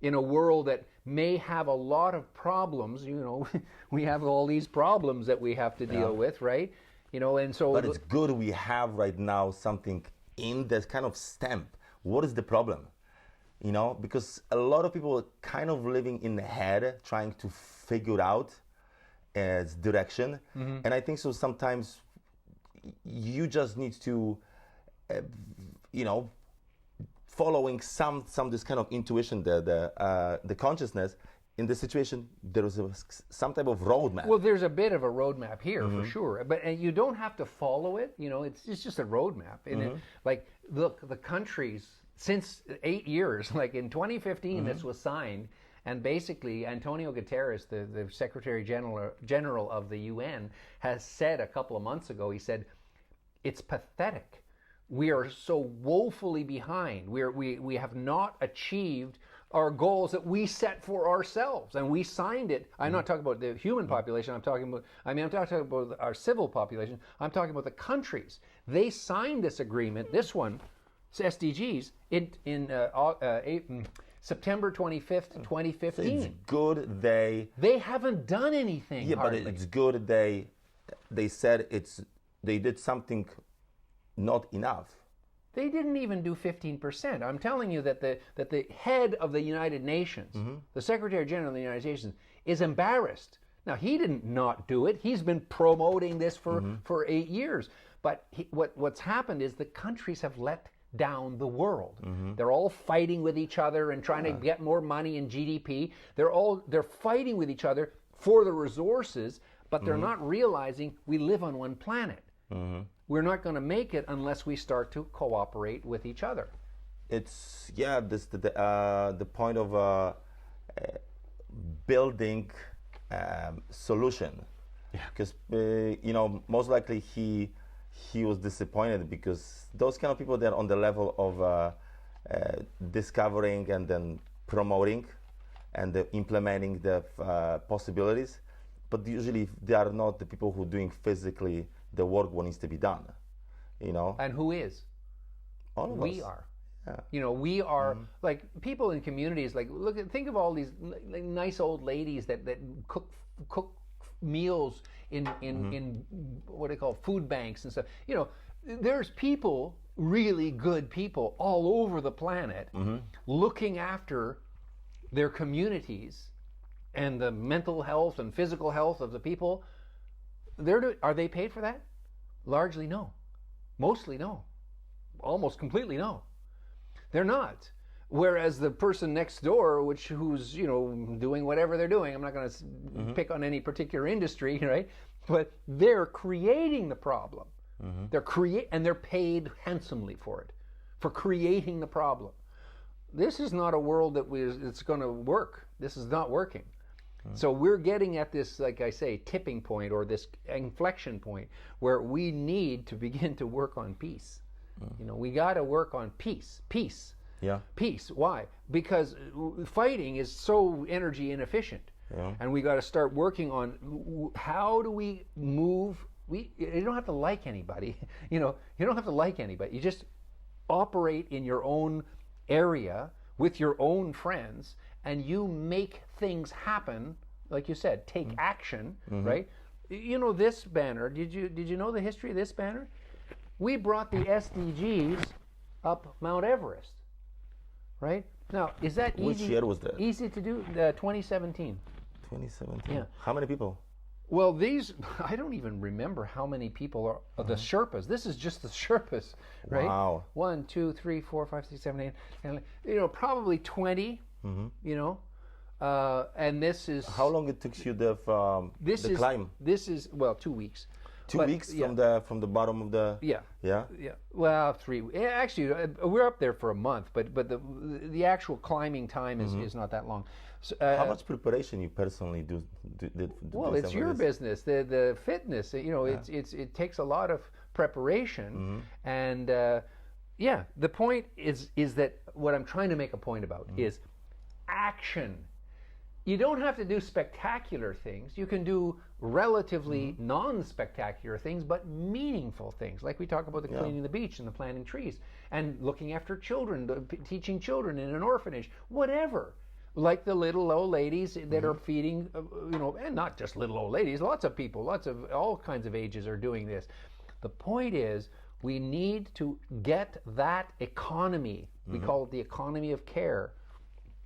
in a world that may have a lot of problems, we have all these problems that we have to deal with, right? You know, and so.
But it's good we have right now something in that kind of stamp. What is the problem? You know, because a lot of people are kind of living in the head, trying to figure out its direction. And I think so sometimes you just need to, you know, following some this kind of intuition, the consciousness. In this situation, there is some type of roadmap.
Well, there's a bit of a roadmap here for sure, but and you don't have to follow it. You know, it's just a roadmap. And it, like, look, the countries since 8 years, like in 2015, this was signed, and basically Antonio Guterres, the Secretary General of the UN, has said a couple of months ago. He said, "It's pathetic. We are so woefully behind. We have not achieved our goals that we set for ourselves, and we signed it." I'm not talking about the human population. I'm talking about our civil population. I'm talking about the countries. They signed this agreement, this one, SDGs, in September 25th, 2015.
It's good they
haven't done anything.
Yeah,
hardly.
but it's good they said they did something not enough.
They didn't even do 15%. I'm telling you that the head of the United Nations, the Secretary General of the United Nations, is embarrassed. Now, he didn't not do it. He's been promoting this for 8 years. But what's happened is the countries have let down the world. They're all fighting with each other and trying to get more money in GDP. They're fighting with each other for the resources, but they're not realizing we live on one planet. We're not going to make it unless we start to cooperate with each other.
It's the point of building solution. Because you know, most likely he was disappointed because those kind of people, they're on the level of discovering and then promoting and implementing the possibilities, but usually they are not the people who are doing physically the work what needs to be done, you know.
And who is?
All of
we
us.
are.
Yeah.
You know, we are like people in communities. Like, think of all these like, nice old ladies that cook meals in what they call food banks and stuff. You know, there's people, really good people, all over the planet looking after their communities and the mental health and physical health of the people. Are they paid for that? Largely no. Mostly no. Almost completely no. They're not. Whereas the person next door, who's you know doing whatever they're doing, I'm not going to pick on any particular industry, right? But they're creating the problem. And they're paid handsomely for it, for creating the problem. This is not a world that it's going to work. This is not working. So we're getting at this, like I say, tipping point or this inflection point where we need to begin to work on peace. You know, we got to work on peace. Peace.
Yeah. Peace.
Why? Because fighting is so energy inefficient. Yeah. And we got to start working on how do we move. You don't have to like anybody. You know, you don't have to like anybody. You just operate in your own area with your own friends, and you make things happen. Like you said, take action, right? You know this banner. Did you know the history of this banner? We brought the SDGs up Mount Everest, right? Now, is that easy?
Which year was that?
Easy to do. 2017.
2017.
Yeah.
How many people?
Well, I don't even remember how many people are the Sherpas. This is just the Sherpas, right?
Wow.
1, 2, 3, 4, 5, 6, 7, 8. And, you know, probably 20. You know, and this is
how long it took you the climb?
This is 2 weeks.
2 weeks from the bottom of the yeah.
Well, 3. Actually, we're up there for a month, but the actual climbing time is not that long. So,
how much preparation you personally do?
Well, it's your business. The fitness, you know, it takes a lot of preparation, and the point is that what I'm trying to make a point about is action. You don't have to do spectacular things. You can do relatively non-spectacular things, but meaningful things, like we talk about the cleaning the beach and the planting trees and looking after children, teaching children in an orphanage, whatever. like the little old ladies that are feeding, and not just little old ladies, lots of people, lots of all kinds of ages are doing this. The point is, we need to get that economy, we call it the economy of care,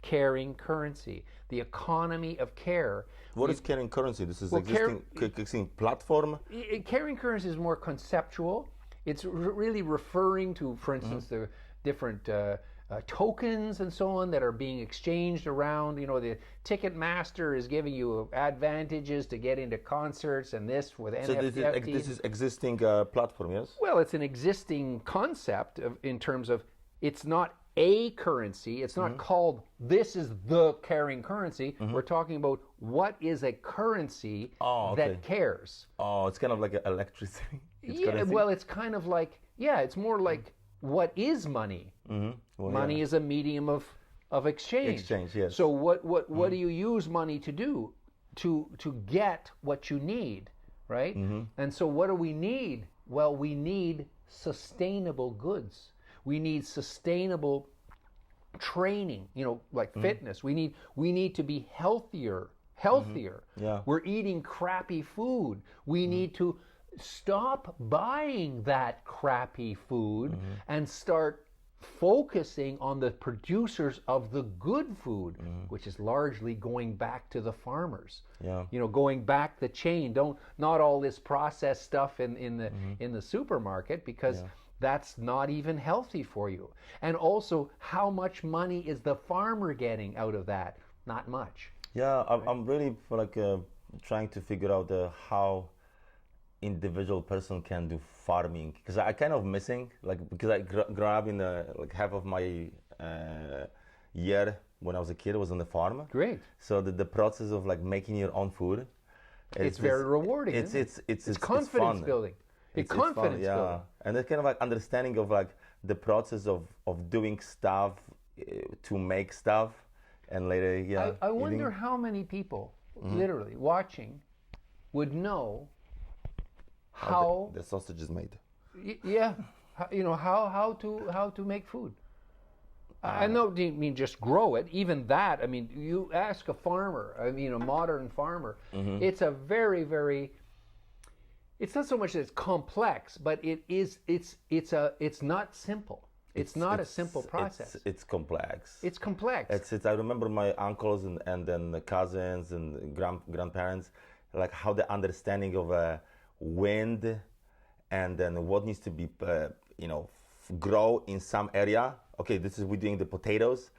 caring currency, the economy of care.
What is caring currency? This is existing platform?
Caring currency is more conceptual. It's really referring to, for instance, the different tokens and so on that are being exchanged around. The Ticketmaster is giving you advantages to get into concerts and this with NFTs.
So this is existing platform, yes?
Well, it's an existing concept in terms of it's not a currency. It's not called this is the caring currency. We're talking about what is a currency that cares.
Oh, it's kind of like electricity.
Well, it's kind of like, it's more like what is money? Well, money is a medium of exchange.
Exchange, yes.
So what do you use money to do? To get what you need, right? And so what do we need? Well, we need sustainable goods. We need sustainable training, like fitness. We need to be healthier.
Yeah.
We're eating crappy food. We need to stop buying that crappy food and start focusing on the producers of the good food, which is largely going back to the farmers.
Yeah.
Going back the chain. Not all this processed stuff in the supermarket, because that's not even healthy for you. And also, how much money is the farmer getting out of that? Not much.
Yeah, I'm really trying to figure out how individual person can do farming, because I kind of missing, because I grew up in half of my year when I was a kid was on the farm.
Great.
So the process of making your own food,
it's very rewarding.
It's
confidence building. It's confidence
fun,
building.
And it's kind of understanding of the process of doing stuff to make stuff, and later
I wonder how many people literally watching would know how
the sausage is made.
How to make food. I know you mean just grow it. Even that, you ask a farmer, a modern farmer, it's a very, very, it's not so much that it's complex, but it's not simple. It's not a simple process.
It's complex.
It's complex.
I remember my uncles and then the cousins and grandparents, how the understanding of wind, and then what needs to be grow in some area. Okay, we're doing the potatoes,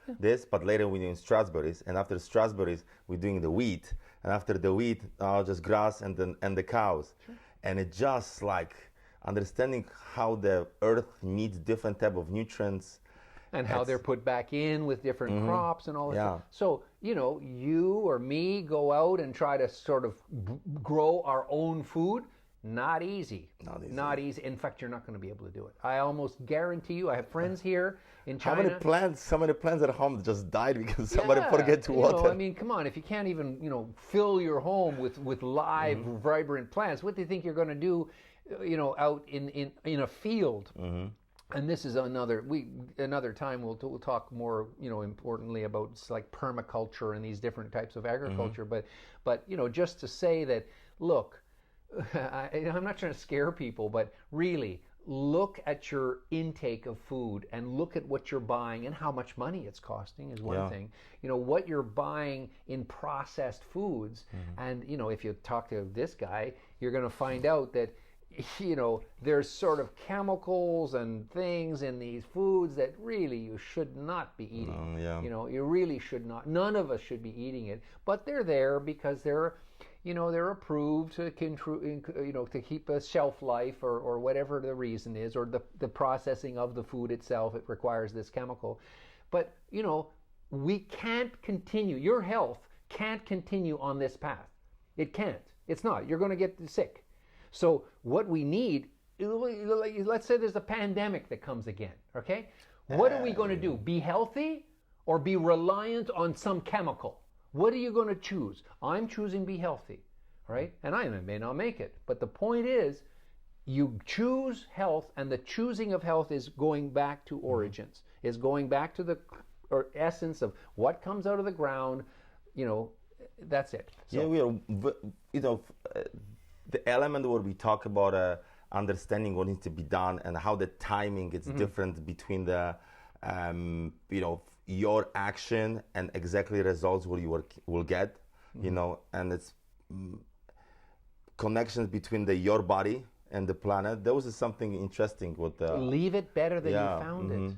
but later we're doing strawberries, and after strawberries we're doing the wheat, and after the wheat just grass and the cows. Sure. And it just understanding how the earth needs different type of nutrients,
and how they're put back in with different crops and all that stuff. So you or me go out and try to sort of grow our own food. Not easy. Not easy. In fact, you're not going to be able to do it. I almost guarantee you. I have friends here in China.
How many plants at home just died because somebody forget to water?
Come on. If you can't even, fill your home with live, vibrant plants, what do you think you're going to do, out in a field? And this is another time we'll talk more, importantly about permaculture and these different types of agriculture. But just to say that, look, I'm not trying to scare people, but really look at your intake of food and look at what you're buying and how much money it's costing is one thing. What you're buying in processed foods, and if you talk to this guy, you're going to find out that there's sort of chemicals and things in these foods that really you should not be eating. You really should not. None of us should be eating it, but they're there because they're approved to to keep a shelf life or whatever the reason is, or the processing of the food itself, it requires this chemical. But we can't continue. Your health can't continue on this path. It can't. It's not. You're going to get sick. So what we need, let's say there's a pandemic that comes again, okay? What are we going to do? Be healthy or be reliant on some chemical? What are you going to choose? I'm choosing be healthy, right? And I may not make it. But the point is, you choose health, and the choosing of health is going back to origins, is going back to the or essence of what comes out of the ground, that's it. So,
yeah, we are, the element where we talk about understanding what needs to be done and how the timing is different between the, your action and exactly results what you will get, and it's connections between your body and the planet. That was something interesting with the...
Leave it better than you found it.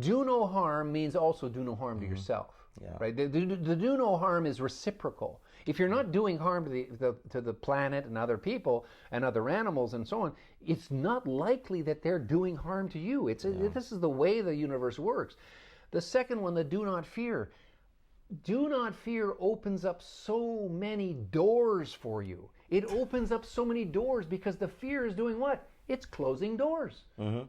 Do no harm means also do no harm to yourself.
Yeah.
Right? The do no harm is reciprocal. If you're not doing harm to the planet and other people and other animals and so on, it's not likely that they're doing harm to you. This is the way the universe works. The second one, the do not fear. Do not fear opens up so many doors for you. It opens up so many doors because the fear is doing what? It's closing doors.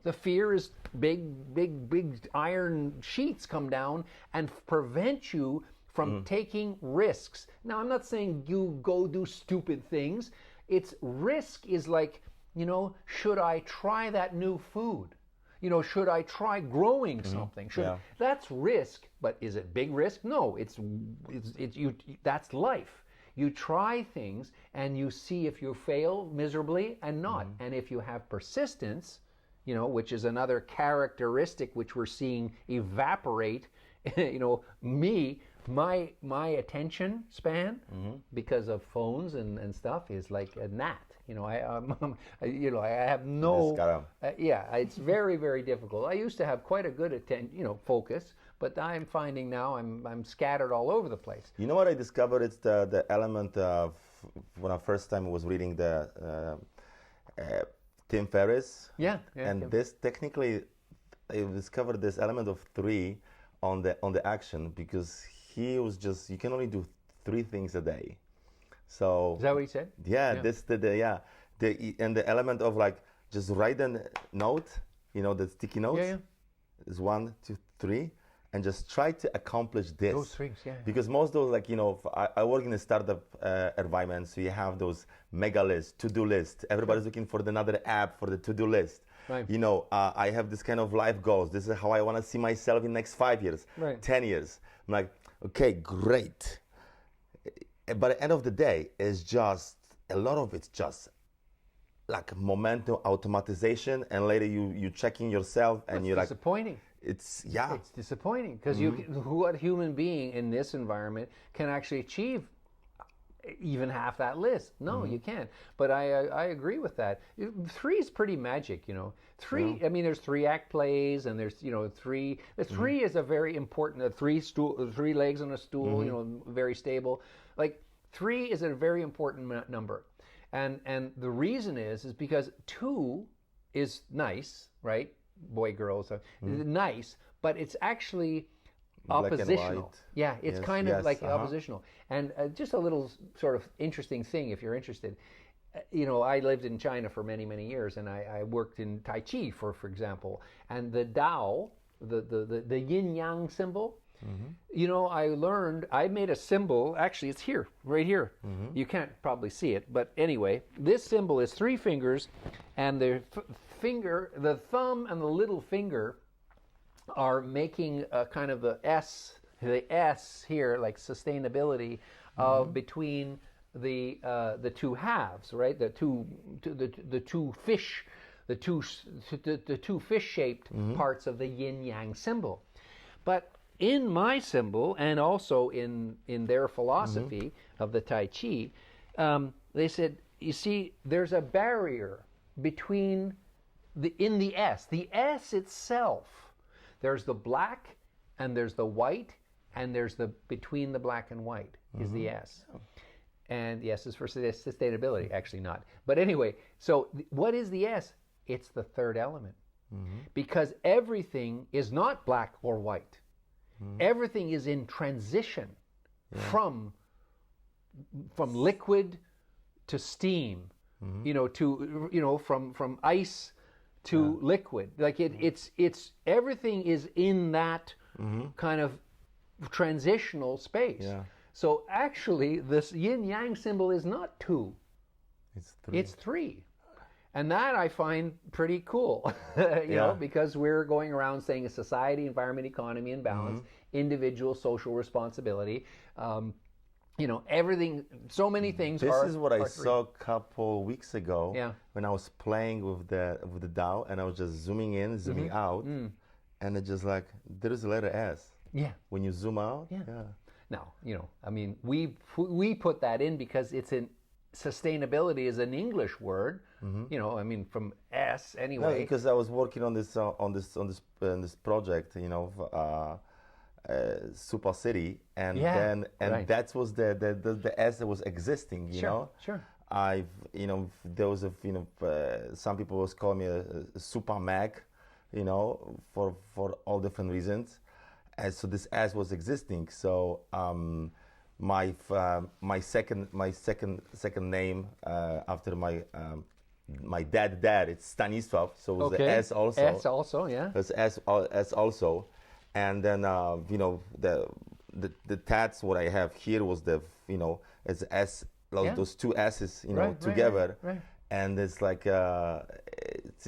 The fear is big iron sheets come down and prevent you from taking risks. Now, I'm not saying you go do stupid things. It's risk is like, should I try that new food? Should I try growing something? That's risk, but is it big risk? No, it's that's life. You try things and you see if you fail miserably and not. And if you have persistence, which is another characteristic which we're seeing evaporate, my attention span because of phones and stuff is like a gnat. I have no. It's very, very difficult. I used to have quite a good focus, but I'm finding now I'm scattered all over the place.
You know what I discovered? It's the element of when I first time was reading the Tim Ferriss. And this technically, I discovered this element of 3 on the action because he was just you can only do 3 things a day. So
is that what he said?
And the element of like just write a note, the sticky notes is 1, 2, 3, and just try to accomplish this.
Those things,
Because most of those, I work in a startup environment, so you have those mega lists, to-do list. Everybody's looking for another app for the to-do list.
Right.
I have this kind of life goals. This is how I want to see myself in the next 5 years, 10 years. I'm like, okay, great. But at the end of the day, it's just a lot of it's just like momentum, automatization, and later you checking yourself and you're
disappointing.
It's
disappointing because what human being in this environment can actually achieve even half that list? No, you can't. But I agree with that. 3 is pretty magic, 3. I mean, there's 3-act plays, and there's 3. The 3 is a very important. 3 legs on a stool, very stable. Like 3 is a very important number, and the reason is because 2 is nice, right? Boy, girls, nice, but it's actually oppositional. Yeah, it's kind of like oppositional. And just a little sort of interesting thing, if you're interested. I lived in China for many, many years, and I worked in Tai Chi, for example. And the Tao, the yin yang symbol. I made a symbol. Actually, it's here, right here. You can't probably see it, but anyway, this symbol is 3 fingers, and the thumb and the little finger are making a kind of the S here, like sustainability, between the 2 halves, right? The two fish-shaped parts of the yin yang symbol. But in my symbol, and also in their philosophy of the Tai Chi, they said, you see, there's a barrier between in the S. The S itself, there's the black and there's the white, and there's between the black and white is the S. And the S is for sustainability, actually not. But anyway, so what is the S? It's the 3rd element. Because everything is not black or white. Everything is in transition from liquid to steam, from ice to liquid. Like it's everything is in that kind of transitional space. So actually, this yin yang symbol is not 2. It's 3. And that I find pretty cool, you know, because we're going around saying a society, environment, economy, and balance, individual social responsibility. You know, everything, so many things
This
are...
is what I
three.
saw a couple weeks ago
Yeah.
when I was playing with the DAO, and I was just zooming in, zooming out, and it just like, there's a letter S.
Yeah.
When you zoom out,
Now, you know, I mean, we put that in because it's in... Sustainability is an English word, you know. I mean, from S anyway.
No, because I was working on this this project, you know, Super City, and that was the S that was existing, you know.
Sure.
You know, there was some people was calling me a super Mac, you know, for all different reasons, and so this S was existing. So my second name after my dad, it's Stanisław, so it was the S also.
S also, yeah.
It's S also, and then you know, the tats what I have here was it's S, those two S's, you know, together,
right.
And it's like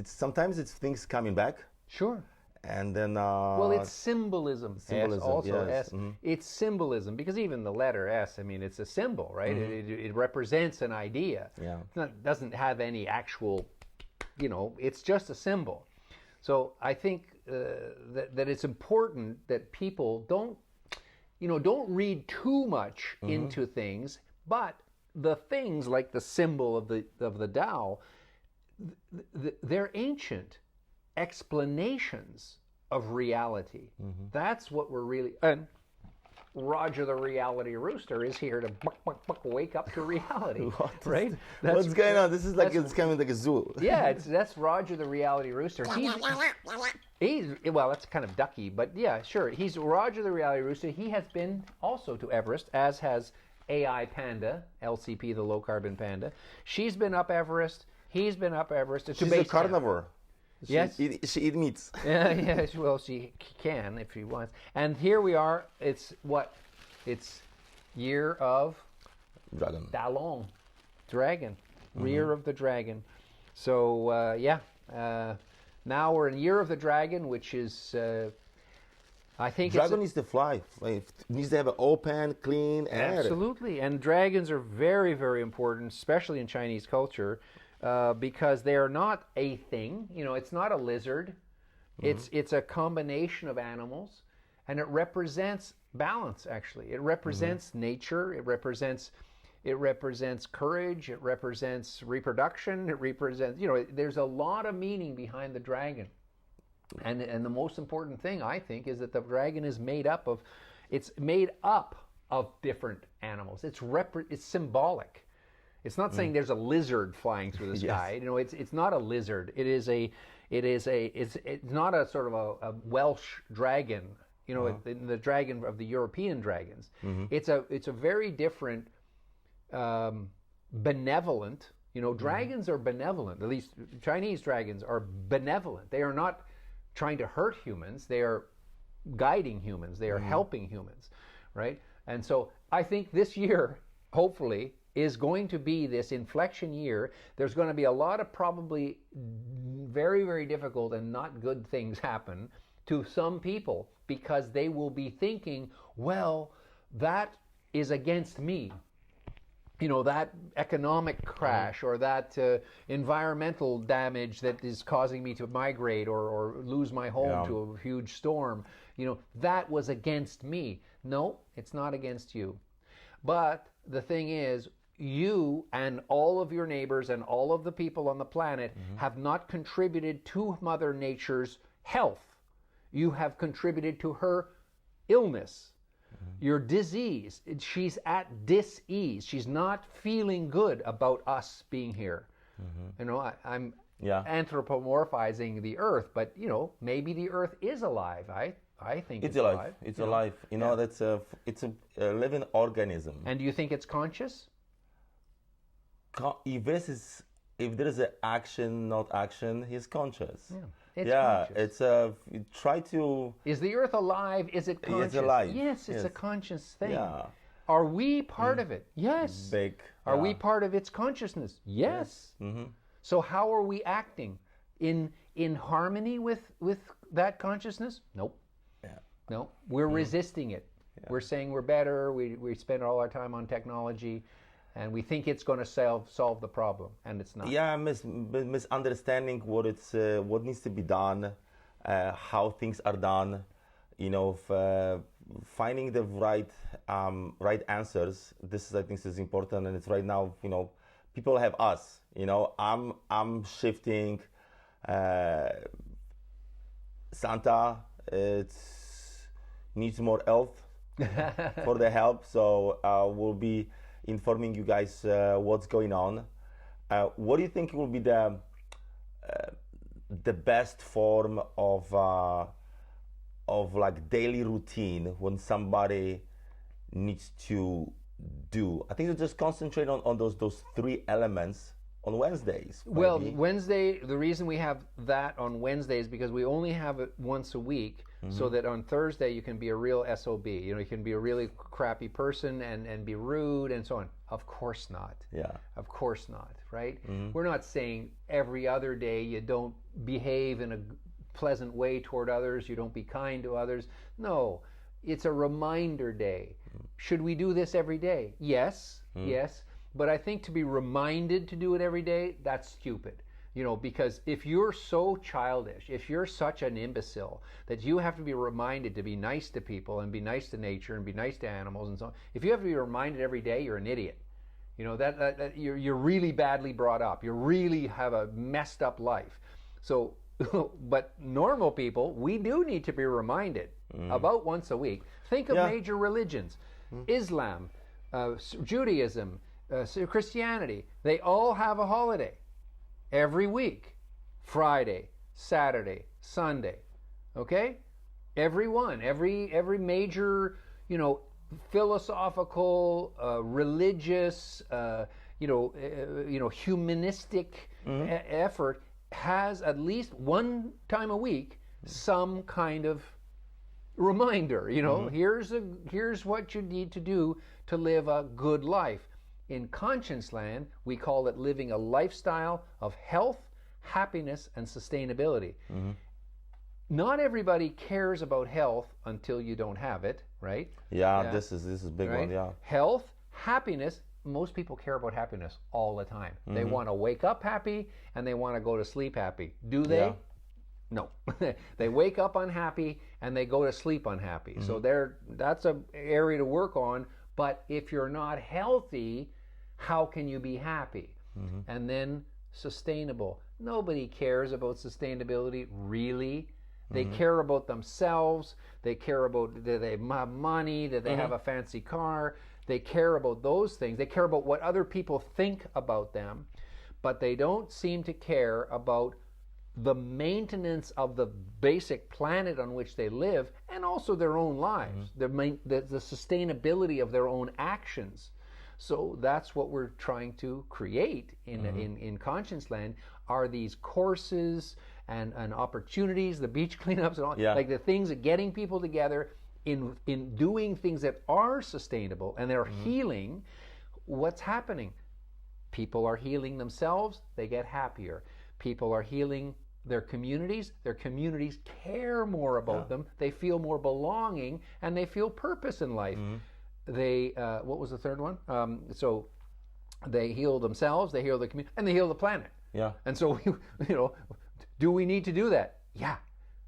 sometimes it's things coming back.
Sure.
And then
well, it's symbolism. S also,
yes.
S. It's symbolism, because even the letter S, I mean, it's a symbol, right? It represents an idea.
Yeah.
It doesn't have any actual, you know, it's just a symbol. So I think that it's important that people don't read too much into things, but the things like the symbol of the Tao, they're ancient explanations of reality. That's what we're really... And Roger the Reality Rooster is here to wake up to reality, right?
What's going on? This is like, it's kind of like a zoo.
Yeah, that's Roger the Reality Rooster. He's well, that's kind of ducky, but yeah, sure. He's Roger the Reality Rooster. He has been also to Everest, as has AI Panda, LCP, the low carbon panda. She's been up Everest. He's been up Everest.
She's a carnivore.
Yes.
She eats meats.
Yeah, well, she can if she wants. And here we are. It's what? It's year of...
Dragon.
Dalong. Dragon. Year of the Dragon. So, now we're in Year of the Dragon, which is... I think
Dragon needs to fly. It needs to have an open, clean air.
Absolutely. And dragons are very, very important, especially in Chinese culture. Because they are not a thing, you know, it's not a lizard. It's a combination of animals, and it represents balance. Actually, it represents nature. It represents courage. It represents reproduction. It represents, you know, there's a lot of meaning behind the dragon. And the most important thing, I think, is that the dragon is made up of different animals. It's symbolic. It's not saying there's a lizard flying through the sky.
Yes.
You know, it's not a lizard. It's not a sort of a Welsh dragon. You know, the dragon of the European dragons. It's a very different, benevolent. You know, dragons are benevolent. At least Chinese dragons are benevolent. They are not trying to hurt humans. They are guiding humans. They are helping humans, right? And so I think this year, hopefully, is going to be this inflection year. There's going to be a lot of probably very, very difficult and not good things happen to some people, because they will be thinking, well, that is against me. You know, that economic crash or that environmental damage that is causing me to migrate or lose my home to a huge storm, you know, that was against me. No, it's not against you. But the thing is, you and all of your neighbors and all of the people on the planet have not contributed to Mother Nature's health. You have contributed to her illness, your disease. She's at dis-ease. She's not feeling good about us being here. You know, I'm anthropomorphizing the earth, but, you know, maybe the earth is alive. I think it's alive.
It's alive. You know, it's a living organism.
And do you think it's conscious?
If there is an action, not action, he's conscious.
It's conscious.
It's try to...
Is the earth alive? Is it conscious?
It's alive.
Yes, it's a conscious thing.
Yeah.
Are we part of it? Yes.
Big.
Are we part of its consciousness? Yes. So how are we acting? In harmony with that consciousness? Nope.
Yeah.
No. We're resisting it. Yeah. We're saying we're better. We spend all our time on technology, and we think it's going to solve the problem, and it's not.
Yeah, misunderstanding what needs to be done, how things are done. Finding the right answers. This is, I think, is important, and it's right now. People have us. I'm shifting. Santa needs more help for the help, so we'll be informing you guys what's going on. What do you think will be the best form of like daily routine when somebody needs to do? I think to just concentrate on those three elements on Wednesdays. Maybe.
Well, Wednesday, the reason we have that on Wednesday is because we only have it once a week, so that on Thursday you can be a real SOB. You can be a really crappy person and be rude and so on. Of course not.
Yeah.
Of course not, right? We're not saying every other day you don't behave in a pleasant way toward others, you don't be kind to others. No, it's a reminder day. Should we do this every day? Yes, yes. But I think to be reminded to do it every day, that's stupid. Because if you're so childish, if you're such an imbecile that you have to be reminded to be nice to people and be nice to nature and be nice to animals and so on, if you have to be reminded every day, you're an idiot. That you're really badly brought up. You really have a messed up life. So, but normal people, we do need to be reminded about once a week. Think of major religions, Islam, Judaism, Christianity. They all have a holiday every week. Friday, Saturday, Sunday. Okay? Every major, philosophical, religious, humanistic effort has at least one time a week some kind of reminder. Here's what you need to do to live a good life. In ConscienceLAND, we call it living a lifestyle of health, happiness, and sustainability. Not everybody cares about health until you don't have it, right?
Yeah. This is a big one. Yeah.
Health, happiness. Most people care about happiness all the time. They want to wake up happy and they want to go to sleep happy. Do they?
Yeah.
No. They wake up unhappy and they go to sleep unhappy. So that's an area to work on. But if you're not healthy, how can you be happy? And then sustainable. Nobody cares about sustainability, really. They care about themselves. They care about that they have money, that they have a fancy car. They care about those things. They care about what other people think about them. But they don't seem to care about the maintenance of the basic planet on which they live, and also their own lives, the sustainability of their own actions. So that's what we're trying to create in ConscienceLAND, are these courses and opportunities, the beach cleanups and all, like the things that getting people together in doing things that are sustainable and they're healing. What's happening? People are healing themselves, they get happier. People are healing their communities care more about them, they feel more belonging, and they feel purpose in life. They, what was the third one? So they heal themselves, they heal the community, and they heal the planet.
Yeah.
And so, do we need to do that? Yeah.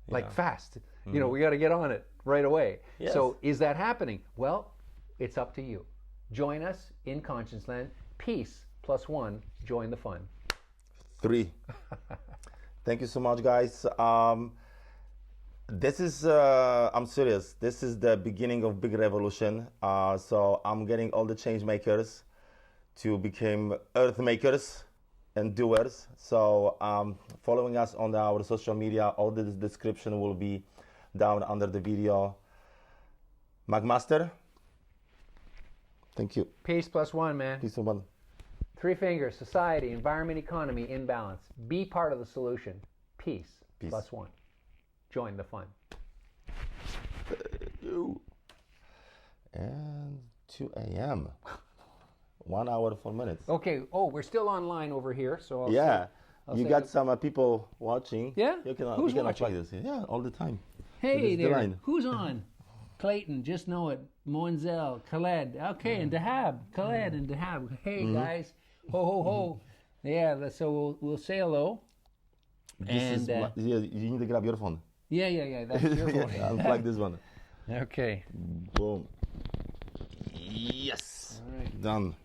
Like fast. We got to get on it right away.
Yes.
So is that happening? Well, it's up to you. Join us in ConscienceLAND. Peace +1. Join the fun.
3. Thank you so much, guys. This is, I'm serious, this is the beginning of big revolution. So I'm getting all the change makers to become earth makers and doers. So following us on our social media, all the description will be down under the video. McMaster, thank you.
Peace +1, man.
Peace +1.
3 fingers, society, environment, economy, in balance. Be part of the solution. Peace +1. Join the fun.
And 2 a.m. 1 hour 4 minutes.
Okay. Oh, we're still online over here. So
yeah. You got some people watching.
Yeah?
You can,
Who's
we can
watching?
apply this. Yeah, all the time.
Hey
The
there.
line.
Who's on? Clayton, just know it. Moenzel, Khaled. Okay, and Dahab. Khaled and Dahab. Hey, guys. Ho, ho, ho. Yeah, so we'll say hello.
This is you need to grab your phone.
Yeah. That's your phone.
Unplug this one.
Okay.
Boom. Yes.
All right.
Done.